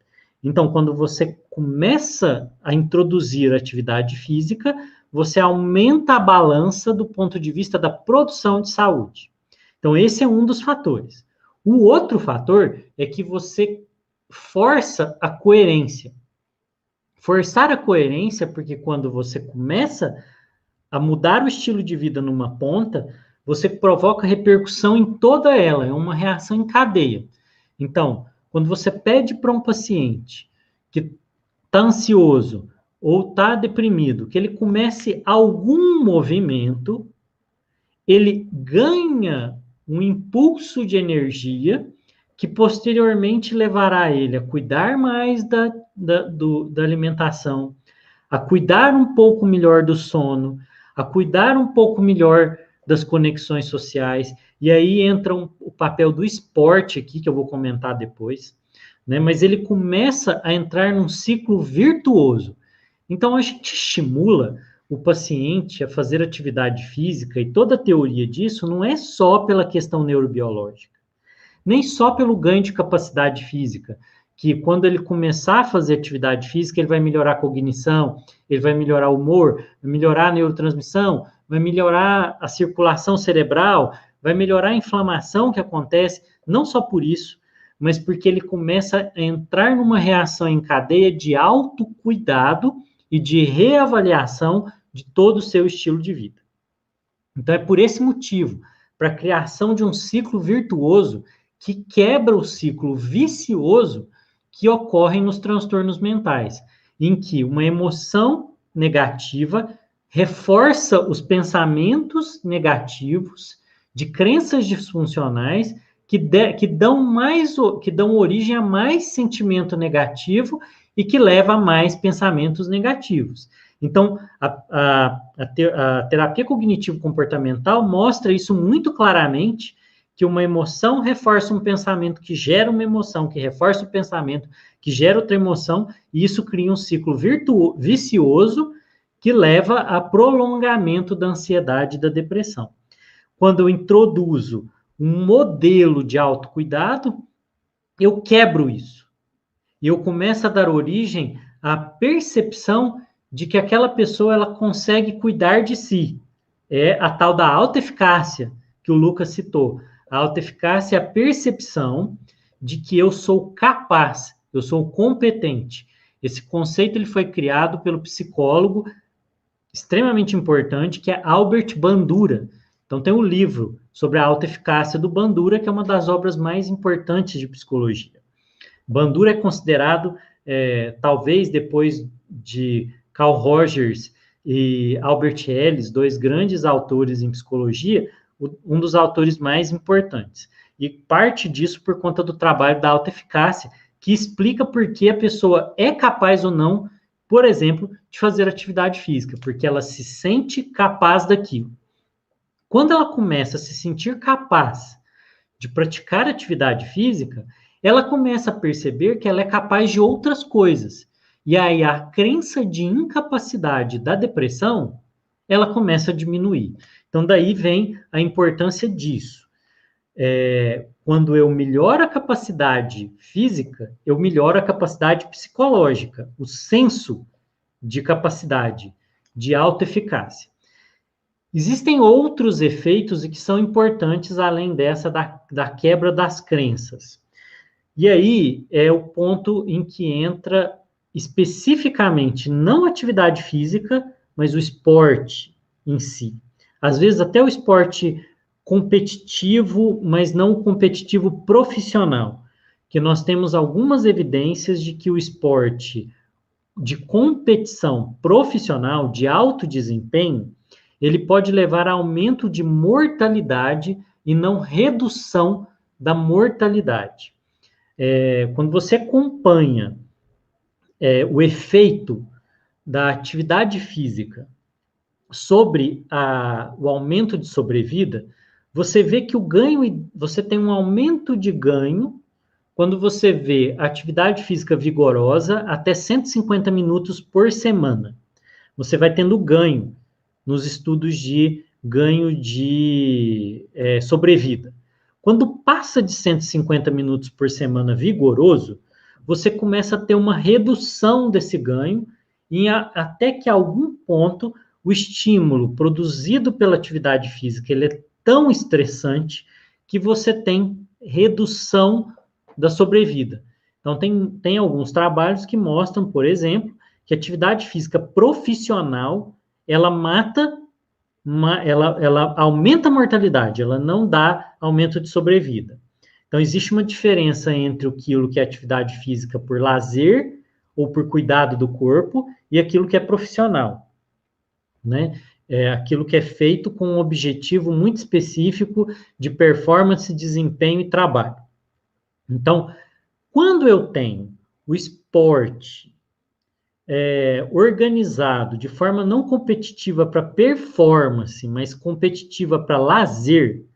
Então, quando você começa a introduzir atividade física, você aumenta a balança do ponto de vista da produção de saúde. Então, esse é um dos fatores. O outro fator é que você força a coerência. Forçar a coerência, porque quando você começa a mudar o estilo de vida numa ponta, você provoca repercussão em toda ela, é uma reação em cadeia. Então, quando você pede para um paciente que está ansioso ou está deprimido, que ele comece algum movimento, ele ganha um impulso de energia que posteriormente levará ele a cuidar mais da alimentação, a cuidar um pouco melhor do sono, a cuidar um pouco melhor das conexões sociais, e aí entra o papel do esporte aqui, que eu vou comentar depois, né? Mas ele começa a entrar num ciclo virtuoso. Então, a gente estimula o paciente a fazer atividade física, e toda a teoria disso não é só pela questão neurobiológica, nem só pelo ganho de capacidade física, que quando ele começar a fazer atividade física, ele vai melhorar a cognição, ele vai melhorar o humor, vai melhorar a neurotransmissão, vai melhorar a circulação cerebral, vai melhorar a inflamação que acontece, não só por isso, mas porque ele começa a entrar numa reação em cadeia de autocuidado e de reavaliação de todo o seu estilo de vida. Então, é por esse motivo, para a criação de um ciclo virtuoso que quebra o ciclo vicioso que ocorre nos transtornos mentais, em que uma emoção negativa reforça os pensamentos negativos de crenças disfuncionais que dão origem a mais sentimento negativo e que leva a mais pensamentos negativos. Então, a terapia cognitivo-comportamental mostra isso muito claramente, que uma emoção reforça um pensamento que gera uma emoção, que reforça o pensamento, que gera outra emoção, e isso cria um ciclo vicioso que leva a prolongamento da ansiedade e da depressão. Quando eu introduzo um modelo de autocuidado, eu quebro isso. E eu começo a dar origem à percepção de que aquela pessoa ela consegue cuidar de si. É a tal da autoeficácia que o Lucas citou. A autoeficácia é a percepção de que eu sou capaz, eu sou competente. Esse conceito ele foi criado pelo psicólogo extremamente importante, que é Albert Bandura. Então, tem um livro sobre a autoeficácia do Bandura, que é uma das obras mais importantes de psicologia. Bandura é considerado, talvez depois de Carl Rogers e Albert Ellis, dois grandes autores em psicologia, um dos autores mais importantes. E parte disso por conta do trabalho da autoeficácia, que explica por que a pessoa é capaz ou não, por exemplo, de fazer atividade física, porque ela se sente capaz daquilo. Quando ela começa a se sentir capaz de praticar atividade física, ela começa a perceber que ela é capaz de outras coisas. E aí a crença de incapacidade da depressão, ela começa a diminuir. Então, daí vem a importância disso. Quando eu melhoro a capacidade física, eu melhoro a capacidade psicológica, o senso de capacidade, de autoeficácia. Existem outros efeitos que são importantes, além dessa da quebra das crenças. E aí é o ponto em que entra especificamente não a atividade física, mas o esporte, em si. Às vezes até o esporte competitivo, mas não o competitivo profissional, que nós temos algumas evidências de que o esporte de competição profissional, de alto desempenho, ele pode levar a aumento de mortalidade e não redução da mortalidade. Quando você acompanha o efeito da atividade física sobre o aumento de sobrevida, você vê que você tem um aumento de ganho quando você vê atividade física vigorosa até 150 minutos por semana. Você vai tendo ganho nos estudos de ganho de sobrevida. Quando passa de 150 minutos por semana vigoroso, você começa a ter uma redução desse ganho e até que a algum ponto o estímulo produzido pela atividade física ele é tão estressante que você tem redução da sobrevida. Então, tem alguns trabalhos que mostram, por exemplo, que a atividade física profissional, ela ela aumenta a mortalidade, ela não dá aumento de sobrevida. Então, existe uma diferença entre aquilo que é atividade física por lazer ou por cuidado do corpo e aquilo que é profissional, né? Aquilo que é feito com um objetivo muito específico de performance, desempenho e trabalho. Então, quando eu tenho o esporte organizado de forma não competitiva para performance, mas competitiva para lazer,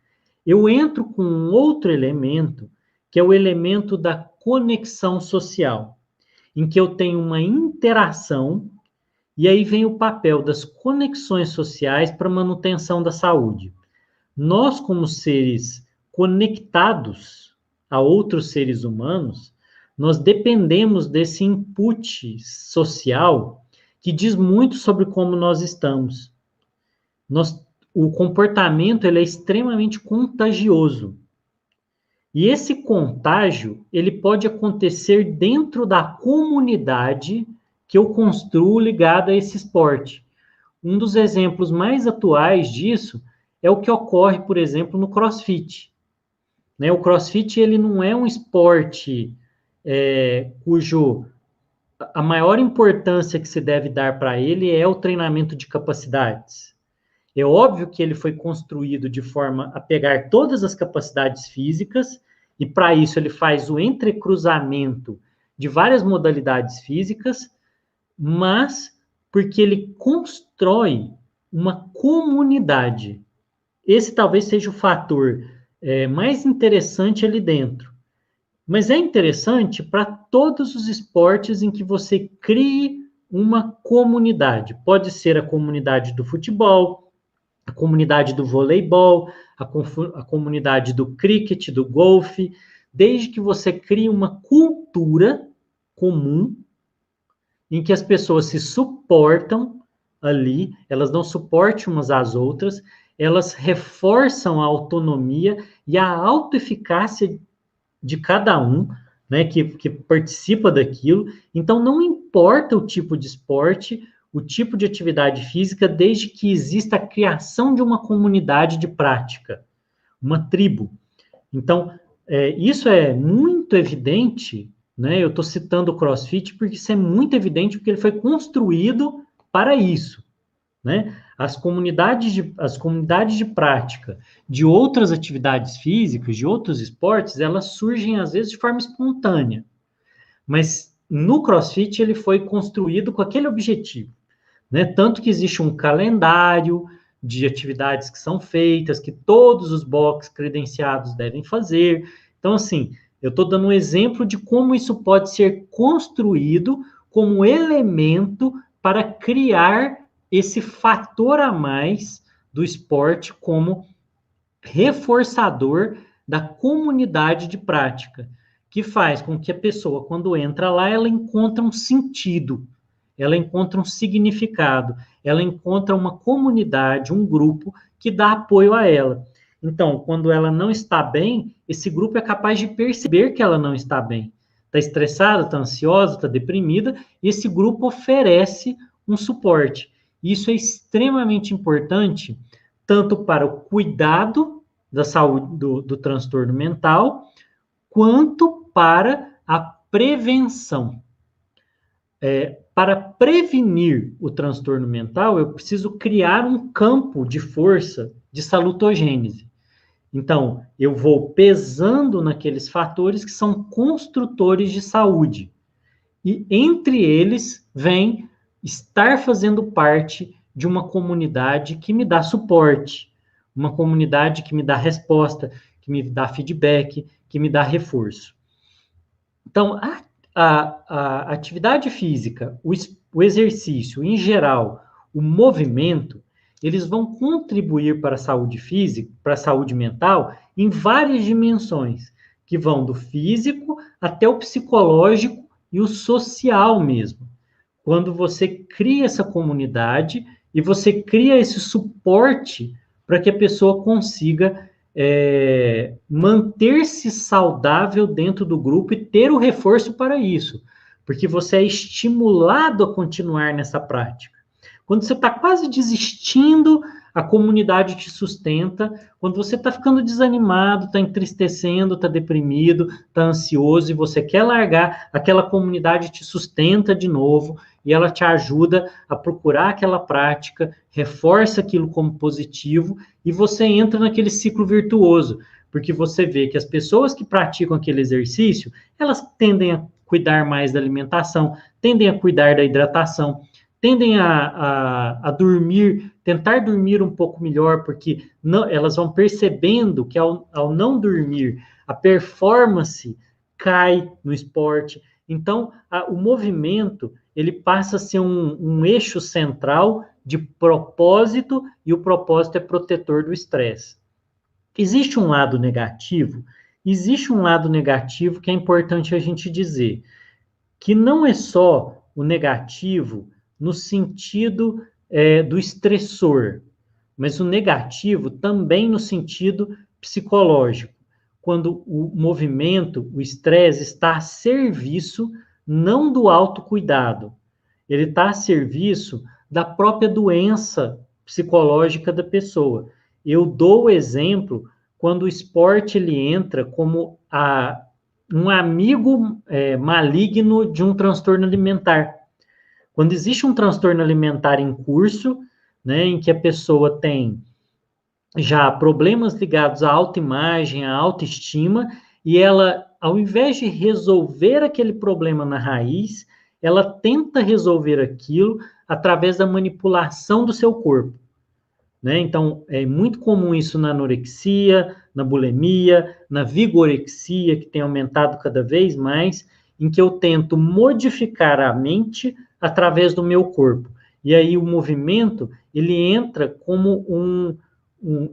eu entro com um outro elemento, que é o elemento da conexão social, em que eu tenho uma interação, e aí vem o papel das conexões sociais para a manutenção da saúde. Nós, como seres conectados a outros seres humanos, nós dependemos desse input social que diz muito sobre como nós estamos. O comportamento ele é extremamente contagioso. E esse contágio ele pode acontecer dentro da comunidade que eu construo ligada a esse esporte. Um dos exemplos mais atuais disso é o que ocorre, por exemplo, no CrossFit. O CrossFit ele não é um esporte cujo a maior importância que se deve dar para ele é o treinamento de capacidades. É óbvio que ele foi construído de forma a pegar todas as capacidades físicas e para isso ele faz o entrecruzamento de várias modalidades físicas, mas porque ele constrói uma comunidade. Esse talvez seja o fator mais interessante ali dentro. Mas é interessante para todos os esportes em que você crie uma comunidade. Pode ser a comunidade do futebol, a comunidade do voleibol, a comunidade do cricket, do golfe, desde que você crie uma cultura comum em que as pessoas se suportam ali, elas dão suporte umas às outras, elas reforçam a autonomia e a autoeficácia de cada um, né, que participa daquilo. Então, não importa o tipo de esporte, o tipo de atividade física, desde que exista a criação de uma comunidade de prática, uma tribo. Então, isso é muito evidente, né? Eu estou citando o CrossFit porque isso é muito evidente, porque ele foi construído para isso, né? As comunidades de prática de outras atividades físicas, de outros esportes, elas surgem às vezes de forma espontânea. Mas no CrossFit ele foi construído com aquele objetivo, né? Tanto que existe um calendário de atividades que são feitas, que todos os boxes credenciados devem fazer. Então, assim, eu estou dando um exemplo de como isso pode ser construído como elemento para criar esse fator a mais do esporte como reforçador da comunidade de prática, que faz com que a pessoa, quando entra lá, ela encontra um sentido, ela encontra um significado, ela encontra uma comunidade, um grupo que dá apoio a ela. Então, quando ela não está bem, esse grupo é capaz de perceber que ela não está bem. Está estressada, está ansiosa, está deprimida, e esse grupo oferece um suporte. Isso é extremamente importante, tanto para o cuidado da saúde do transtorno mental, quanto para a prevenção. Para prevenir o transtorno mental, eu preciso criar um campo de força de salutogênese. Então, eu vou pesando naqueles fatores que são construtores de saúde. E entre eles vem estar fazendo parte de uma comunidade que me dá suporte, uma comunidade que me dá resposta, que me dá feedback, que me dá reforço. Então, a atividade física, o exercício em geral, o movimento, eles vão contribuir para a saúde física, para a saúde mental, em várias dimensões, que vão do físico até o psicológico e o social mesmo. Quando você cria essa comunidade e você cria esse suporte para que a pessoa consiga manter-se saudável dentro do grupo e ter o reforço para isso, porque você é estimulado a continuar nessa prática. Quando você está quase desistindo, a comunidade te sustenta. Quando você está ficando desanimado, está entristecendo, está deprimido, está ansioso e você quer largar, aquela comunidade te sustenta de novo e ela te ajuda a procurar aquela prática, reforça aquilo como positivo e você entra naquele ciclo virtuoso, porque você vê que as pessoas que praticam aquele exercício, elas tendem a cuidar mais da alimentação, tendem a cuidar da hidratação, tendem a dormir, tentar dormir um pouco melhor, porque não, elas vão percebendo que ao não dormir, a performance cai no esporte. Então, o movimento, ele passa a ser um eixo central de propósito, e o propósito é protetor do estresse. Existe um lado negativo? Existe um lado negativo que é importante a gente dizer, que não é só o negativo no sentido do estressor, mas o negativo também no sentido psicológico, quando o movimento, o estresse está a serviço não do autocuidado, ele está a serviço da própria doença psicológica da pessoa. Eu dou o exemplo quando o esporte ele entra como um amigo maligno de um transtorno alimentar. Quando existe um transtorno alimentar em curso, né, em que a pessoa tem já problemas ligados à autoimagem, à autoestima, e ela, ao invés de resolver aquele problema na raiz, ela tenta resolver aquilo através da manipulação do seu corpo. Né? Então, é muito comum isso na anorexia, na bulimia, na vigorexia, que tem aumentado cada vez mais, em que eu tento modificar a mente através do meu corpo. E aí o movimento, ele entra como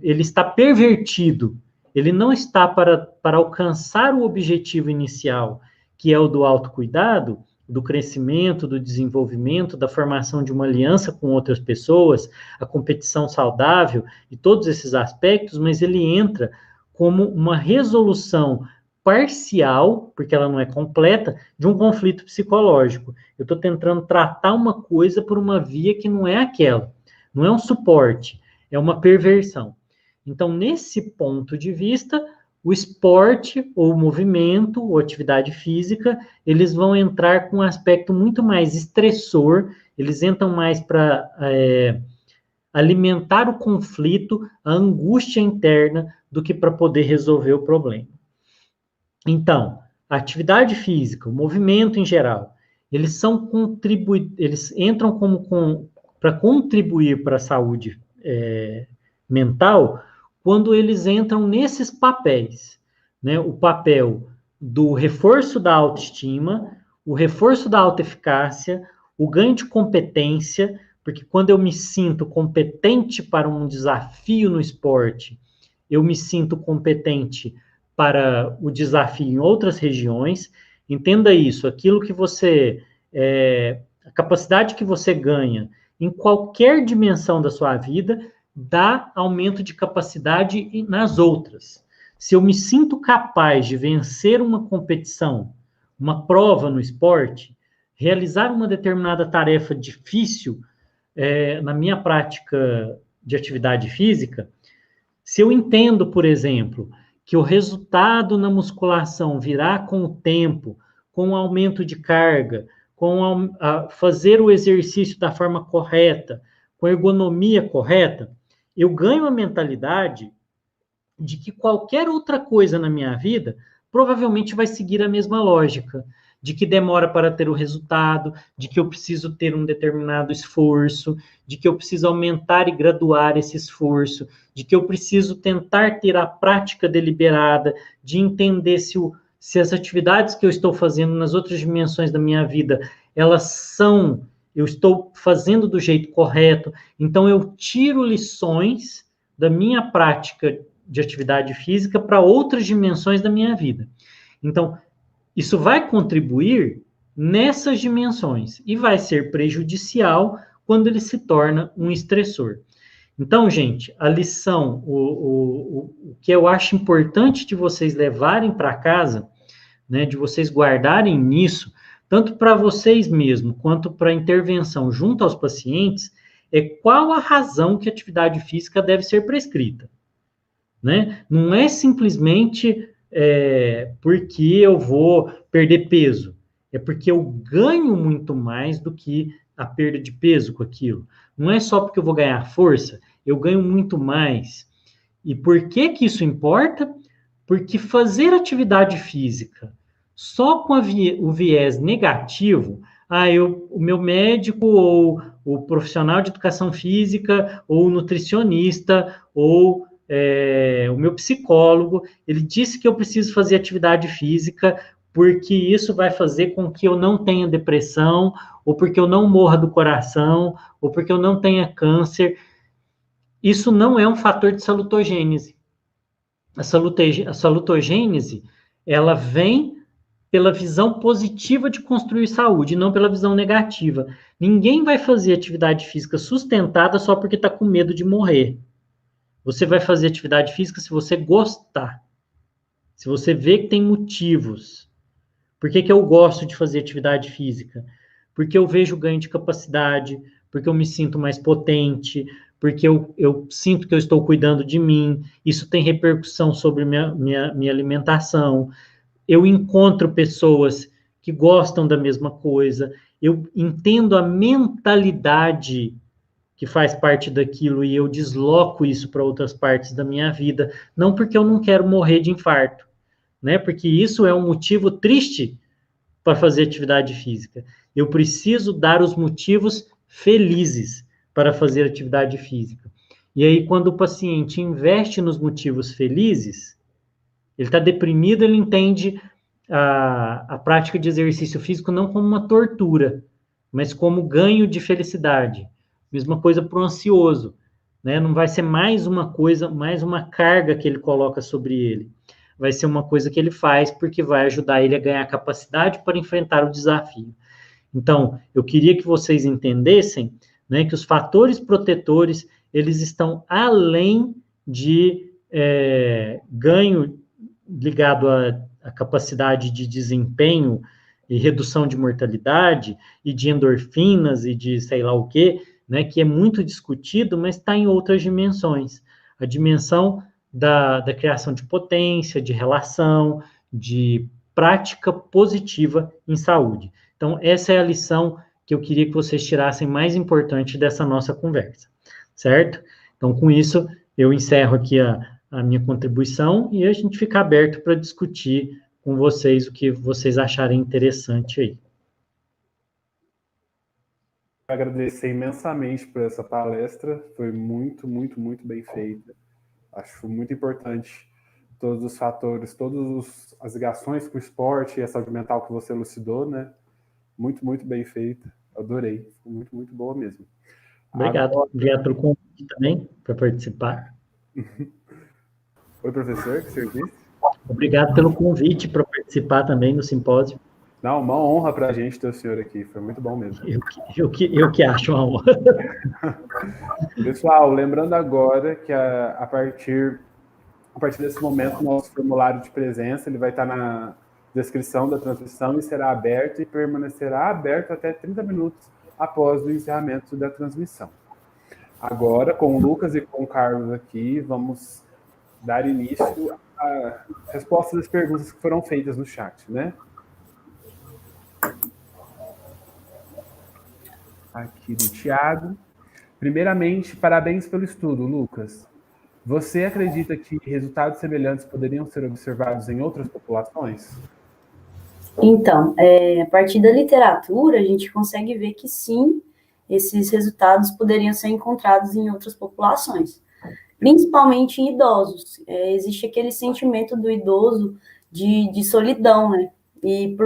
ele está pervertido, ele não está para alcançar o objetivo inicial, que é o do autocuidado, do crescimento, do desenvolvimento, da formação de uma aliança com outras pessoas, a competição saudável e todos esses aspectos, mas ele entra como uma resolução parcial, porque ela não é completa, de um conflito psicológico. Eu estou tentando tratar uma coisa por uma via que não é aquela, não é um suporte, é uma perversão. Então, nesse ponto de vista, o esporte, ou o movimento, ou atividade física, eles vão entrar com um aspecto muito mais estressor, eles entram mais para alimentar o conflito, a angústia interna, do que para poder resolver o problema. Então, a atividade física, o movimento em geral, eles entram para contribuir para a saúde mental, quando eles entram nesses papéis, né? O papel do reforço da autoestima, o reforço da autoeficácia, o ganho de competência, porque quando eu me sinto competente para um desafio no esporte, eu me sinto competente para o desafio em outras regiões. Entenda isso, aquilo que a capacidade que você ganha em qualquer dimensão da sua vida, dá aumento de capacidade nas outras. Se eu me sinto capaz de vencer uma competição, uma prova no esporte, realizar uma determinada tarefa difícil, na minha prática de atividade física, se eu entendo, por exemplo, que o resultado na musculação virá com o tempo, com o aumento de carga, com fazer o exercício da forma correta, com a ergonomia correta, eu ganho a mentalidade de que qualquer outra coisa na minha vida provavelmente vai seguir a mesma lógica, de que demora para ter o resultado, de que eu preciso ter um determinado esforço, de que eu preciso aumentar e graduar esse esforço, de que eu preciso tentar ter a prática deliberada, de entender se as atividades que eu estou fazendo nas outras dimensões da minha vida, eu estou fazendo do jeito correto, então eu tiro lições da minha prática de atividade física para outras dimensões da minha vida. Então, isso vai contribuir nessas dimensões e vai ser prejudicial quando ele se torna um estressor. Então, gente, a lição, o que eu acho importante de vocês levarem para casa, né, de vocês guardarem nisso, tanto para vocês mesmos quanto para a intervenção junto aos pacientes, é qual a razão que a atividade física deve ser prescrita. Né? Não é simplesmente porque eu vou perder peso, é porque eu ganho muito mais do que a perda de peso com aquilo. Não é só porque eu vou ganhar força, eu ganho muito mais. E por que que isso importa? Porque fazer atividade física só com o viés negativo, o meu médico ou o profissional de educação física ou o nutricionista ou o meu psicólogo, ele disse que eu preciso fazer atividade física porque isso vai fazer com que eu não tenha depressão, ou porque eu não morra do coração, ou porque eu não tenha câncer. Isso não é um fator de salutogênese. A salutogênese, ela vem pela visão positiva de construir saúde, não pela visão negativa. Ninguém vai fazer atividade física sustentada só porque está com medo de morrer. Você vai fazer atividade física se você gostar. Se você vê que tem motivos. Por que eu gosto de fazer atividade física? Porque eu vejo ganho de capacidade, porque eu me sinto mais potente, porque eu sinto que eu estou cuidando de mim, isso tem repercussão sobre minha alimentação, eu encontro pessoas que gostam da mesma coisa, eu entendo a mentalidade que faz parte daquilo e eu desloco isso para outras partes da minha vida, não porque eu não quero morrer de infarto, né? Porque isso é um motivo triste para fazer atividade física. Eu preciso dar os motivos felizes para fazer atividade física. E aí, quando o paciente investe nos motivos felizes, ele está deprimido, ele entende a prática de exercício físico não como uma tortura, mas como ganho de felicidade. Mesma coisa para o ansioso, né? Não vai ser mais uma coisa, mais uma carga que ele coloca sobre ele. Vai ser uma coisa que ele faz porque vai ajudar ele a ganhar capacidade para enfrentar o desafio. Então, eu queria que vocês entendessem, né, que os fatores protetores, eles estão além de ganho ligado à capacidade de desempenho e redução de mortalidade e de endorfinas e de sei lá o quê, né, que é muito discutido, mas está em outras dimensões. A dimensão da criação de potência, de relação, de prática positiva em saúde. Então, essa é a lição que eu queria que vocês tirassem mais importante dessa nossa conversa, certo? Então, com isso, eu encerro aqui a minha contribuição e a gente fica aberto para discutir com vocês o que vocês acharem interessante aí. Agradecer imensamente por essa palestra, foi muito, muito, muito bem feita. Acho muito importante todos os fatores, todas as ligações com o esporte e a saúde mental que você elucidou, né? Muito, muito bem feita. Adorei. Foi muito, muito boa mesmo. Obrigado. Agora... Obrigado pelo convite também, para participar. Oi, professor, o que você disse? Obrigado pelo convite para participar também do simpósio. Não, uma honra para a gente ter o senhor aqui, foi muito bom mesmo. Eu que acho uma honra. Pessoal, lembrando agora que a partir desse momento, nosso formulário de presença ele vai estar na descrição da transmissão e será aberto e permanecerá aberto até 30 minutos após o encerramento da transmissão. Agora, com o Lucas e com o Carlos aqui, vamos dar início à resposta das perguntas que foram feitas no chat, né? Aqui do Thiago. Primeiramente, parabéns pelo estudo, Lucas. Você acredita que resultados semelhantes poderiam ser observados em outras populações? Então, a partir da literatura, a gente consegue ver que sim, esses resultados poderiam ser encontrados em outras populações, principalmente em idosos. Existe aquele sentimento do idoso de solidão, né? E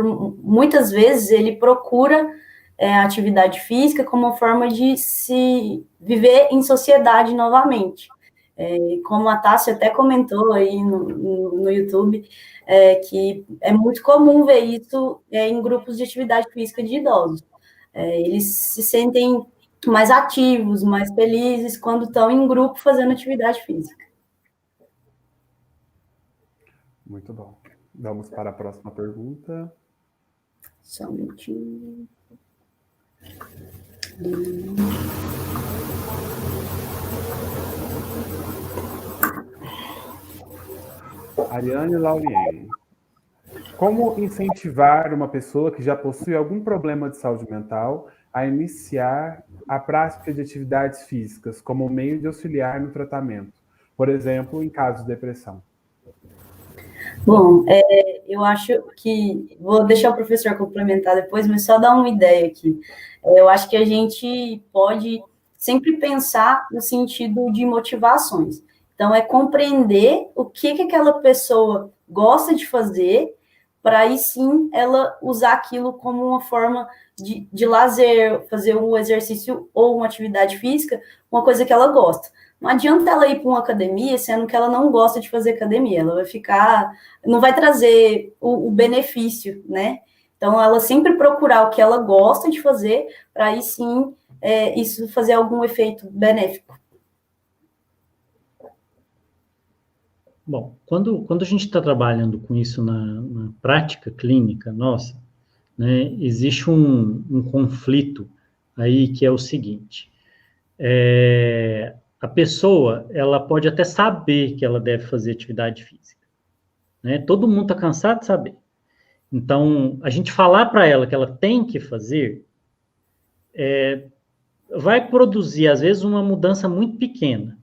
muitas vezes ele procura a atividade física como uma forma de se viver em sociedade novamente. Como a Tássia até comentou aí no YouTube, que é muito comum ver isso em grupos de atividade física de idosos. Eles se sentem mais ativos, mais felizes quando estão em grupo fazendo atividade física. Muito bom. Vamos para a próxima pergunta. Só um minutinho. Ariane Lauriene. Como incentivar uma pessoa que já possui algum problema de saúde mental a iniciar a prática de atividades físicas como meio de auxiliar no tratamento, por exemplo, em casos de depressão? Bom, eu acho que... Vou deixar o professor complementar depois, mas só dar uma ideia aqui. Eu acho que a gente pode sempre pensar no sentido de motivações. Então, é compreender o que aquela pessoa gosta de fazer, para aí sim ela usar aquilo como uma forma de lazer, fazer um exercício ou uma atividade física, uma coisa que ela gosta. Não adianta ela ir para uma academia, sendo que ela não gosta de fazer academia, ela vai ficar, não vai trazer o benefício, né? Então, ela sempre procurar o que ela gosta de fazer, para aí sim isso fazer algum efeito benéfico. Bom, quando a gente está trabalhando com isso na prática clínica nossa, né, existe um conflito aí que é o seguinte: a pessoa, ela pode até saber que ela deve fazer atividade física, né? Todo mundo está cansado de saber. Então, a gente falar para ela que ela tem que fazer, vai produzir, às vezes, uma mudança muito pequena.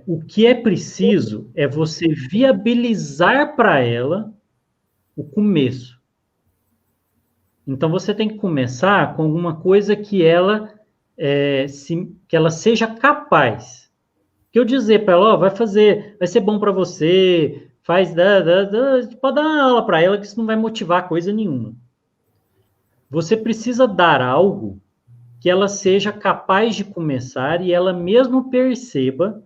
O que é preciso é você viabilizar para ela o começo. Então, você tem que começar com alguma coisa que ela seja capaz. Que eu dizer para ela, vai ser bom para você, pode dar uma aula para ela, que isso não vai motivar coisa nenhuma. Você precisa dar algo que ela seja capaz de começar e ela mesmo perceba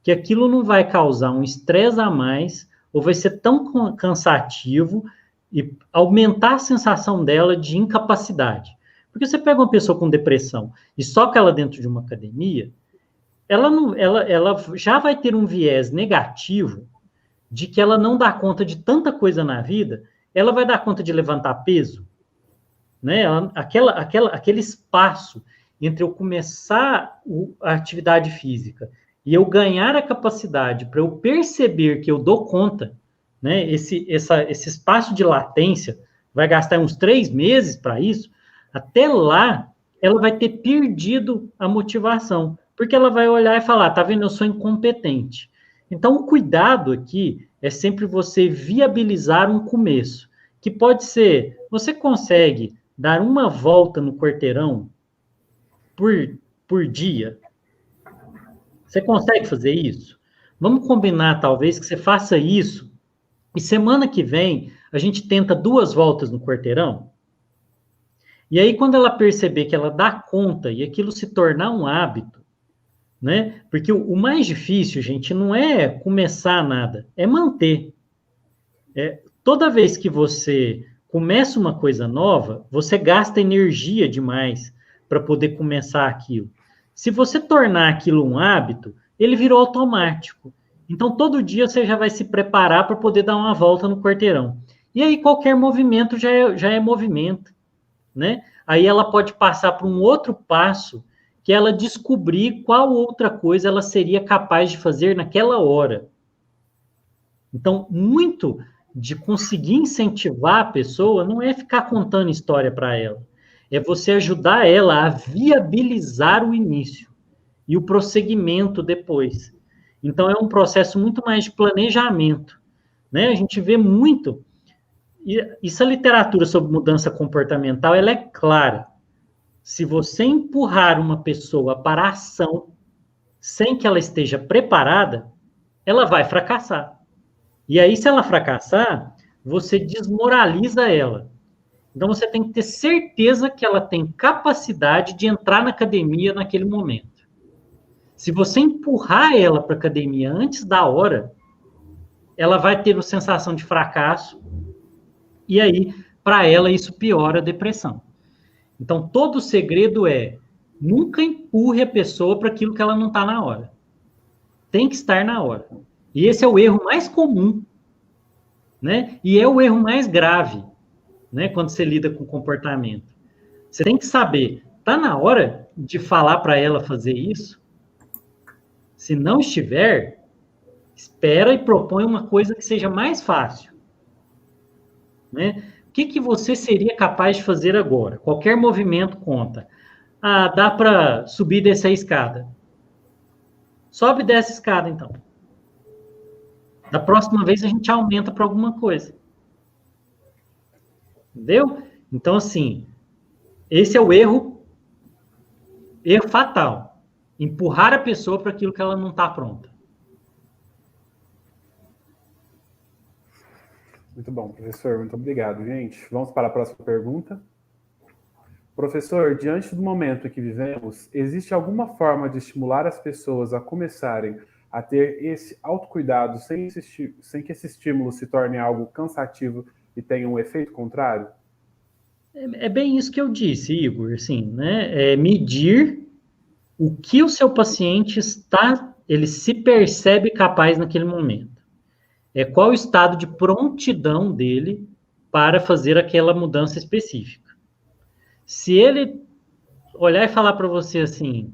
que aquilo não vai causar um estresse a mais ou vai ser tão cansativo e aumentar a sensação dela de incapacidade. Porque você pega uma pessoa com depressão e soca ela dentro de uma academia, ela já vai ter um viés negativo de que ela não dá conta de tanta coisa na vida, ela vai dar conta de levantar peso, né? Aquele espaço entre eu começar a atividade física e eu ganhar a capacidade para eu perceber que eu dou conta, né? Esse espaço de latência vai gastar uns 3 meses para isso. Até lá, ela vai ter perdido a motivação, porque ela vai olhar e falar, tá vendo, eu sou incompetente. Então, o cuidado aqui é sempre você viabilizar um começo, que pode ser, você consegue dar uma volta no quarteirão por dia? Você consegue fazer isso? Vamos combinar, talvez, que você faça isso e semana que vem a gente tenta 2 voltas no quarteirão? E aí, quando ela perceber que ela dá conta e aquilo se tornar um hábito, né? Porque o mais difícil, gente, não é começar nada, é manter. Toda vez que você começa uma coisa nova, você gasta energia demais para poder começar aquilo. Se você tornar aquilo um hábito, ele virou automático. Então, todo dia você já vai se preparar para poder dar uma volta no quarteirão. E aí, qualquer movimento já é movimento, né? aí ela pode passar para um outro passo, que é ela descobrir qual outra coisa ela seria capaz de fazer naquela hora. Então, muito de conseguir incentivar a pessoa não é ficar contando história para ela, é você ajudar ela a viabilizar o início e o prosseguimento depois. Então, é um processo muito mais de planejamento, né? A gente vê muito, e essa literatura sobre mudança comportamental, ela é clara. Se você empurrar uma pessoa para a ação sem que ela esteja preparada, ela vai fracassar. E aí, se ela fracassar, você desmoraliza ela. Então, você tem que ter certeza que ela tem capacidade de entrar na academia naquele momento. Se você empurrar ela para a academia antes da hora, ela vai ter uma sensação de fracasso, e aí, para ela, isso piora a depressão. Então, todo o segredo é, nunca empurre a pessoa para aquilo que ela não está na hora. Tem que estar na hora. E esse é o erro mais comum, né? E é o erro mais grave, né? Quando você lida com comportamento. Você tem que saber, está na hora de falar para ela fazer isso? Se não estiver, espera e propõe uma coisa que seja mais fácil, né? O que você seria capaz de fazer agora? Qualquer movimento conta. Ah, dá para subir e descer a escada. Sobe e desce a escada, então. Da próxima vez a gente aumenta para alguma coisa. Entendeu? Então, assim, esse é o erro fatal. Empurrar a pessoa para aquilo que ela não está pronta. Muito bom, professor. Muito obrigado, gente. Vamos para a próxima pergunta. Professor, diante do momento que vivemos, existe alguma forma de estimular as pessoas a começarem a ter esse autocuidado sem que esse estímulo se torne algo cansativo e tenha um efeito contrário? É bem isso que eu disse, Igor, assim, né? É medir o que o seu paciente ele se percebe capaz naquele momento. Qual o estado de prontidão dele para fazer aquela mudança específica. Se ele olhar e falar para você assim,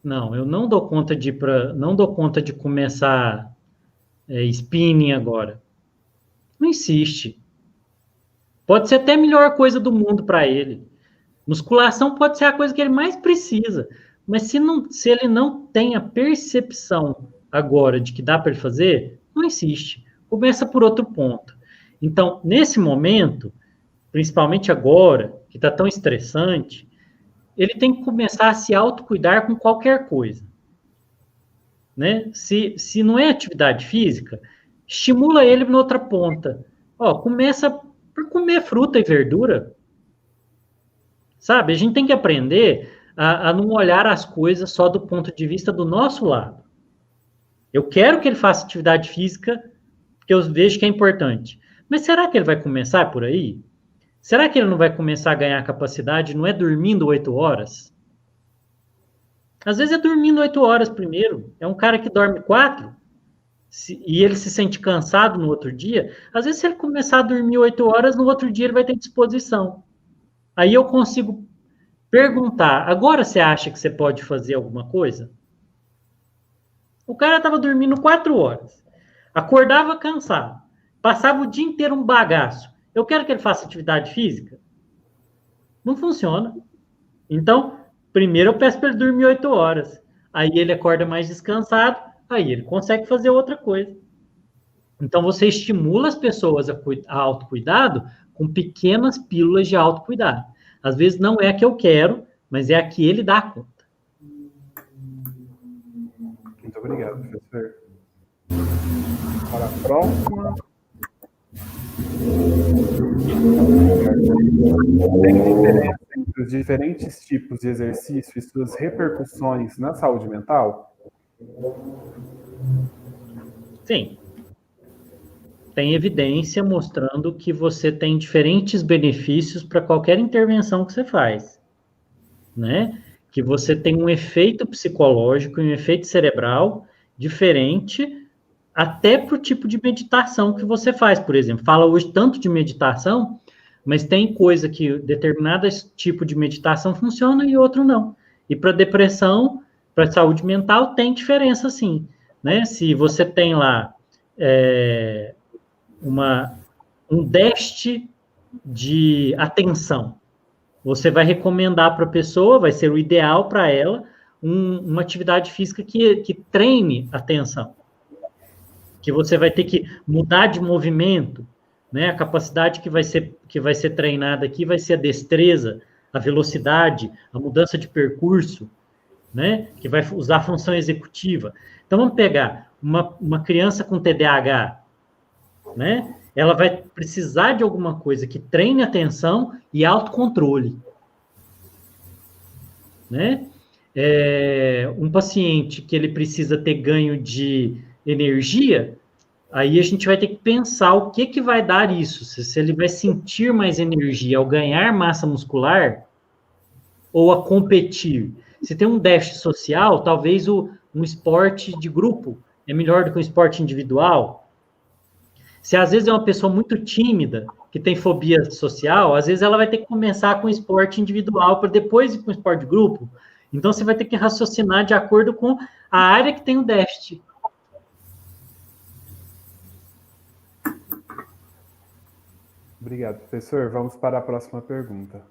não, eu não dou conta de começar spinning agora. Não insiste. Pode ser até a melhor coisa do mundo para ele. Musculação pode ser a coisa que ele mais precisa. Mas se ele não tem a percepção agora de que dá para ele fazer, não insiste. Começa por outro ponto. Então, nesse momento, principalmente agora, que está tão estressante, ele tem que começar a se autocuidar com qualquer coisa. Né? Se não é atividade física, estimula ele na outra ponta. Começa por comer fruta e verdura. Sabe? A gente tem que aprender a não olhar as coisas só do ponto de vista do nosso lado. Eu quero que ele faça atividade física, porque eu vejo que é importante. Mas será que ele vai começar por aí? Será que ele não vai começar a ganhar capacidade, não é dormindo 8 horas? Às vezes é dormindo 8 horas primeiro. É um cara que dorme 4 e ele se sente cansado no outro dia. Às vezes, se ele começar a dormir 8 horas, no outro dia ele vai ter disposição. Aí eu consigo perguntar, agora você acha que você pode fazer alguma coisa? O cara estava dormindo 4 horas, acordava cansado, passava o dia inteiro um bagaço. Eu quero que ele faça atividade física? Não funciona. Então, primeiro eu peço para ele dormir 8 horas. Aí ele acorda mais descansado, aí ele consegue fazer outra coisa. Então, você estimula as pessoas a autocuidado com pequenas pílulas de autocuidado. Às vezes não é a que eu quero, mas é a que ele dá conta. Muito obrigado, professor. Para a próxima. Tem diferença entre os diferentes tipos de exercício e suas repercussões na saúde mental? Sim. Tem evidência mostrando que você tem diferentes benefícios para qualquer intervenção que você faz, né? Que você tem um efeito psicológico e um efeito cerebral diferente até para o tipo de meditação que você faz, por exemplo. Fala hoje tanto de meditação, mas tem coisa que determinado tipo de meditação funciona e outro não. E para depressão, para saúde mental, tem diferença sim, né? Se você tem lá um déficit de atenção, você vai recomendar para a pessoa, vai ser o ideal para ela, uma atividade física que treine a atenção. Que você vai ter que mudar de movimento, né? A capacidade que vai ser treinada aqui vai ser a destreza, a velocidade, a mudança de percurso, né? Que vai usar a função executiva. Então, vamos pegar uma criança com TDAH, né? Ela vai precisar de alguma coisa que treine atenção e autocontrole, né? Um paciente que ele precisa ter ganho de energia, aí a gente vai ter que pensar o que vai dar isso, se ele vai sentir mais energia ao ganhar massa muscular ou a competir. Se tem um déficit social, talvez um esporte de grupo é melhor do que um esporte individual. Se às vezes é uma pessoa muito tímida, que tem fobia social, às vezes ela vai ter que começar com esporte individual para depois ir com esporte de grupo. Então você vai ter que raciocinar de acordo com a área que tem o déficit. Obrigado, professor. Vamos para a próxima pergunta.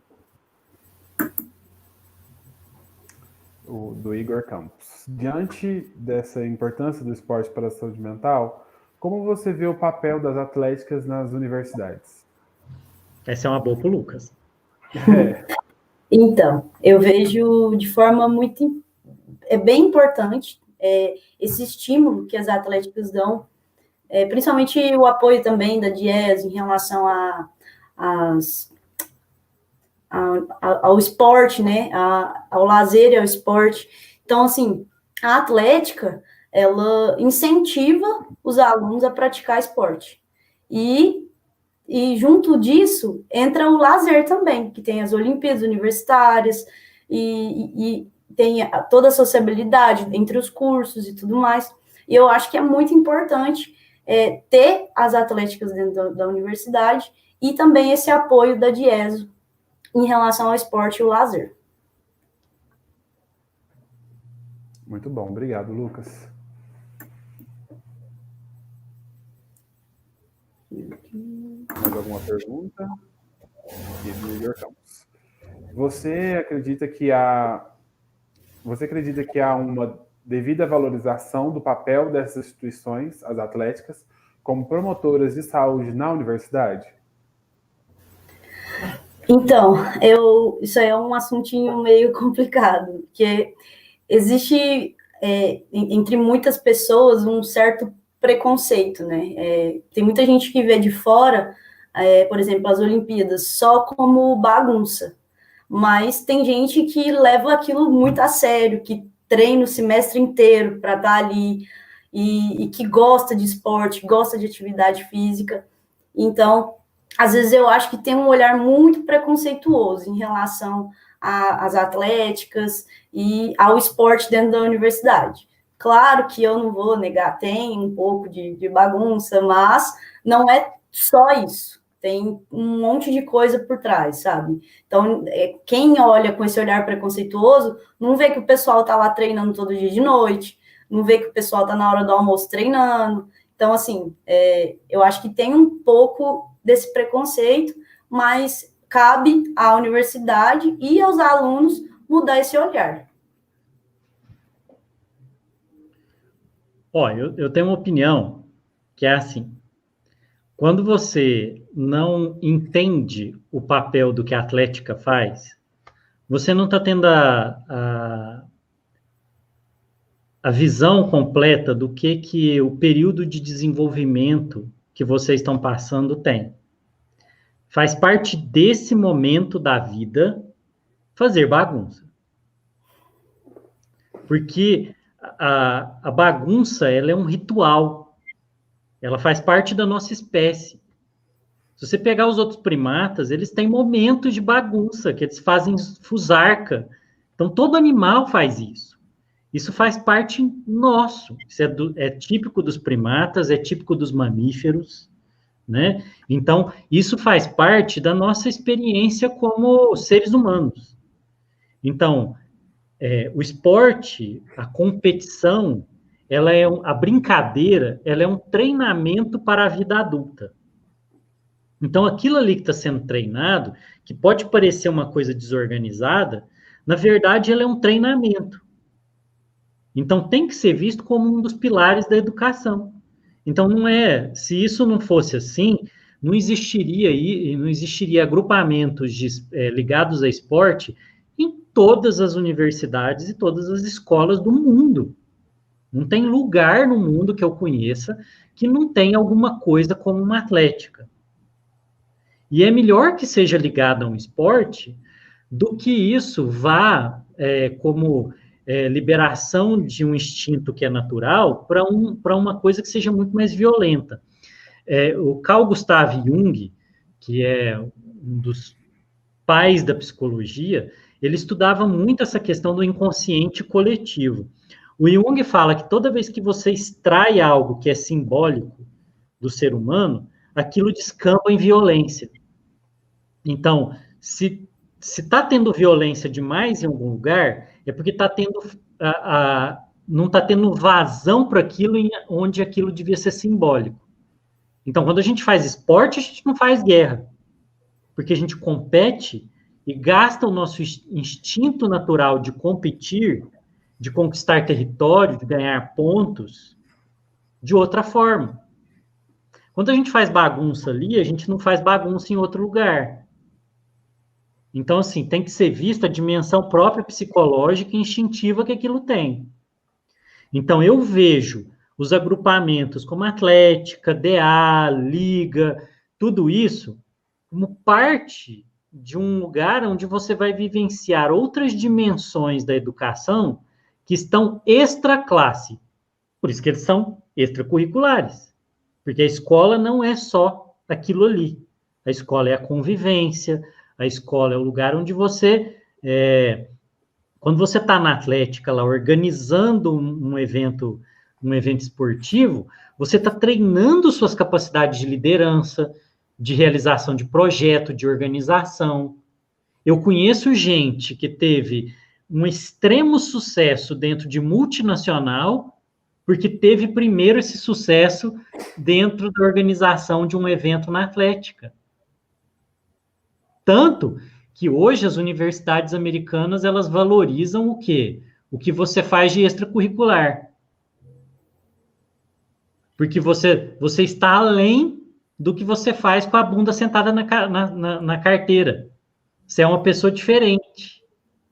Do Igor Campos. Diante dessa importância do esporte para a saúde mental, como você vê o papel das atléticas nas universidades? Essa é uma boa para o Lucas. Então, eu vejo de forma muito... É bem importante esse estímulo que as atléticas dão, principalmente o apoio também da DIES em relação ao esporte, né? Ao lazer e ao esporte. Então, assim, a atlética, ela incentiva os alunos a praticar esporte. E junto disso, entra o lazer também, que tem as Olimpíadas universitárias, e tem toda a sociabilidade entre os cursos e tudo mais. E eu acho que é muito importante ter as atléticas dentro da universidade e também esse apoio da DIESO em relação ao esporte e o lazer. Muito bom, obrigado, Lucas. Mais alguma pergunta? Igor Campos. Você acredita que há uma devida valorização do papel dessas instituições, as atléticas, como promotoras de saúde na universidade? Então, isso aí é um assuntinho meio complicado, porque existe, entre muitas pessoas, um certo preconceito, né? Tem muita gente que vê de fora, por exemplo, as Olimpíadas, só como bagunça, mas tem gente que leva aquilo muito a sério, que treina o semestre inteiro para estar ali, e que gosta de esporte, gosta de atividade física. Então, às vezes eu acho que tem um olhar muito preconceituoso em relação às atléticas e ao esporte dentro da universidade. Claro que eu não vou negar, tem um pouco de bagunça, mas não é só isso. Tem um monte de coisa por trás, sabe? Então, quem olha com esse olhar preconceituoso, não vê que o pessoal tá lá treinando todo dia de noite, não vê que o pessoal tá na hora do almoço treinando. Então, assim, eu acho que tem um pouco desse preconceito, mas cabe à universidade e aos alunos mudar esse olhar. Eu tenho uma opinião que é assim, quando você não entende o papel do que a atlética faz, você não está tendo a visão completa do que o período de desenvolvimento que vocês estão passando tem. Faz parte desse momento da vida fazer bagunça. Porque a bagunça, ela é um ritual. Ela faz parte da nossa espécie. Se você pegar os outros primatas, eles têm momentos de bagunça, que eles fazem fusarca. Então, todo animal faz isso. Isso faz parte nosso. Isso é típico dos primatas, é típico dos mamíferos, né? Então, isso faz parte da nossa experiência como seres humanos. Então, o esporte, a competição, a brincadeira, ela é um treinamento para a vida adulta. Então, aquilo ali que está sendo treinado, que pode parecer uma coisa desorganizada, na verdade, ela é um treinamento. Então, tem que ser visto como um dos pilares da educação. Então, se isso não fosse assim, não existiria agrupamentos ligados a esporte em todas as universidades e todas as escolas do mundo. Não tem lugar no mundo que eu conheça que não tenha alguma coisa como uma atlética. E é melhor que seja ligado a um esporte do que isso vá como liberação de um instinto que é natural para uma coisa que seja muito mais violenta. O Carl Gustav Jung, que é um dos pais da psicologia, ele estudava muito essa questão do inconsciente coletivo. O Jung fala que toda vez que você extrai algo que é simbólico do ser humano, aquilo descamba em violência. Então, se está tendo violência demais em algum lugar, é porque não está tendo vazão para aquilo onde aquilo devia ser simbólico. Então, quando a gente faz esporte, a gente não faz guerra, porque a gente compete e gasta o nosso instinto natural de competir, de conquistar território, de ganhar pontos, de outra forma. Quando a gente faz bagunça ali, a gente não faz bagunça em outro lugar. Então, assim, tem que ser vista a dimensão própria psicológica e instintiva que aquilo tem. Então, eu vejo os agrupamentos como Atlética, DA, Liga, tudo isso como parte de um lugar onde você vai vivenciar outras dimensões da educação que estão extra-classe. Por isso que eles são extracurriculares. Porque a escola não é só aquilo ali. A escola é a convivência, a escola é o lugar onde você... quando você está na Atlética, lá, organizando um evento esportivo, você está treinando suas capacidades de liderança, de realização de projeto, de organização. Eu conheço gente que teve um extremo sucesso dentro de multinacional, porque teve primeiro esse sucesso dentro da organização de um evento na Atlética. Tanto que hoje as universidades americanas, elas valorizam o quê? O que você faz de extracurricular. Porque você está além do que você faz com a bunda sentada na carteira. Você é uma pessoa diferente.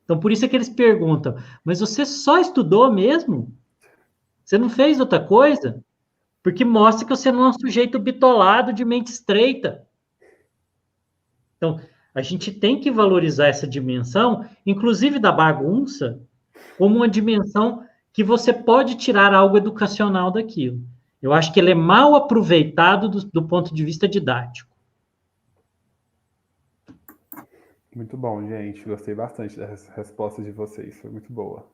Então, por isso é que eles perguntam, mas você só estudou mesmo? Você não fez outra coisa? Porque mostra que você não é um sujeito bitolado de mente estreita. Então, a gente tem que valorizar essa dimensão, inclusive da bagunça, como uma dimensão que você pode tirar algo educacional daquilo. Eu acho que ele é mal aproveitado do ponto de vista didático. Muito bom, gente. Gostei bastante da resposta de vocês. Foi muito boa.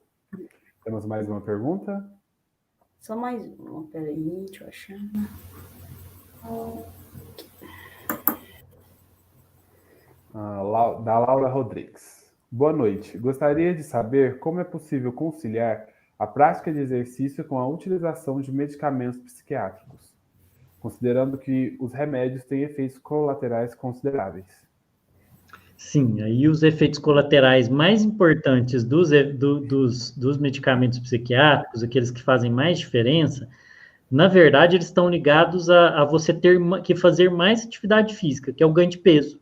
Temos mais uma pergunta? Só mais uma, peraí, deixa eu achar. Da Laura Rodrigues. Boa noite. Gostaria de saber como é possível conciliar a prática de exercício com a utilização de medicamentos psiquiátricos, considerando que os remédios têm efeitos colaterais consideráveis. Sim, aí os efeitos colaterais mais importantes dos medicamentos psiquiátricos, aqueles que fazem mais diferença, na verdade, eles estão ligados a você ter que fazer mais atividade física, que é o ganho de peso.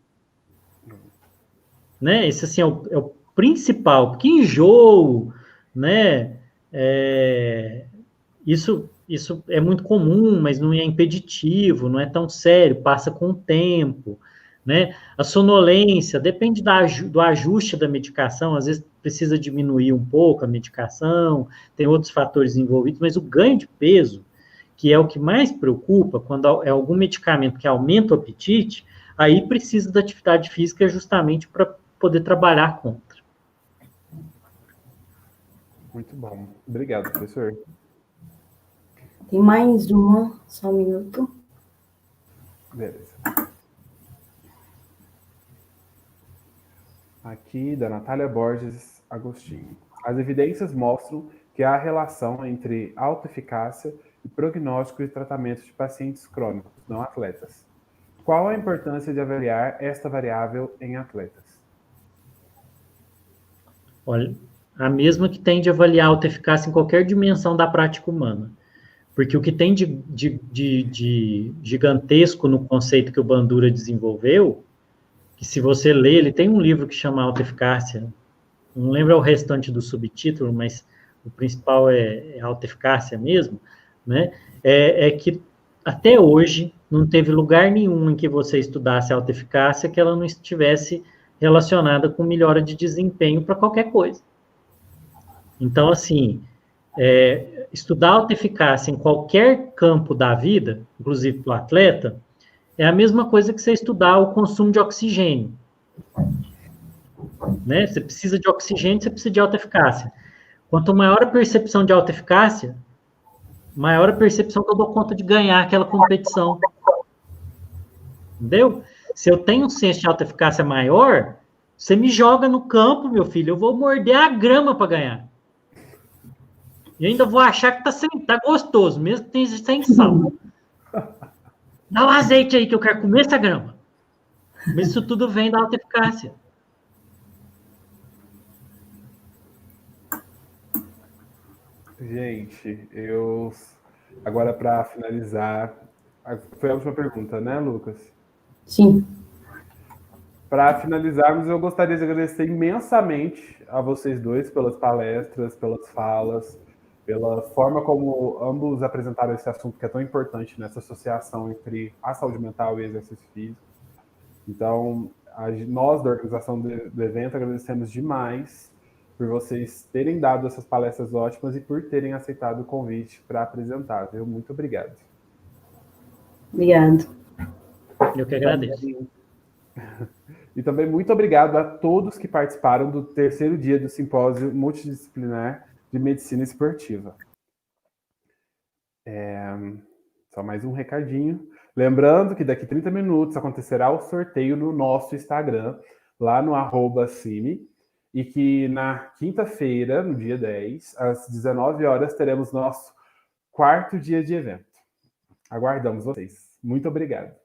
Né? Esse, assim, é o principal, porque enjoo, né? Isso é muito comum, mas não é impeditivo, não é tão sério, passa com o tempo, né? A sonolência depende do ajuste da medicação, às vezes precisa diminuir um pouco a medicação, tem outros fatores envolvidos, mas o ganho de peso, que é o que mais preocupa, quando é algum medicamento que aumenta o apetite, aí precisa da atividade física justamente para poder trabalhar contra. Muito bom. Obrigado, professor. Tem mais uma, só um minuto. Beleza. Aqui, da Natália Borges Agostinho. As evidências mostram que há relação entre autoeficácia e prognóstico e tratamento de pacientes crônicos, não atletas. Qual a importância de avaliar esta variável em atletas? Olha, a mesma que tem de avaliar a autoeficácia em qualquer dimensão da prática humana. Porque o que tem de gigantesco no conceito que o Bandura desenvolveu, que se você ler, ele tem um livro que chama Autoeficácia, não lembro o restante do subtítulo, mas o principal é autoeficácia mesmo, né? É que até hoje não teve lugar nenhum em que você estudasse autoeficácia que ela não estivesse relacionada com melhora de desempenho para qualquer coisa. Então, assim, estudar autoeficácia em qualquer campo da vida, inclusive para o atleta, é a mesma coisa que você estudar o consumo de oxigênio. Né? Você precisa de oxigênio, você precisa de autoeficácia. Quanto maior a percepção de autoeficácia, maior a percepção que eu dou conta de ganhar aquela competição. Entendeu? Se eu tenho um senso de autoeficácia maior, você me joga no campo, meu filho, eu vou morder a grama para ganhar. E ainda vou achar que tá gostoso, mesmo que tenha sem sal. Dá o azeite aí que eu quero comer essa grama. Mas isso tudo vem da autoeficácia. Gente, agora para finalizar, foi a última pergunta, né, Lucas? Sim. Para finalizarmos, eu gostaria de agradecer imensamente a vocês dois pelas palestras, pelas falas, pela forma como ambos apresentaram esse assunto que é tão importante nessa associação entre a saúde mental e exercício físico. Então, nós da organização do evento agradecemos demais por vocês terem dado essas palestras ótimas e por terem aceitado o convite para apresentar, viu? Muito obrigado. Obrigado. Eu que agradeço. E também muito obrigado a todos que participaram do terceiro dia do simpósio multidisciplinar de medicina esportiva. Só mais um recadinho. Lembrando que daqui 30 minutos acontecerá o sorteio no nosso Instagram, lá no @cime, e que na quinta-feira, no dia 10, às 19 horas, teremos nosso quarto dia de evento. Aguardamos vocês. Muito obrigado.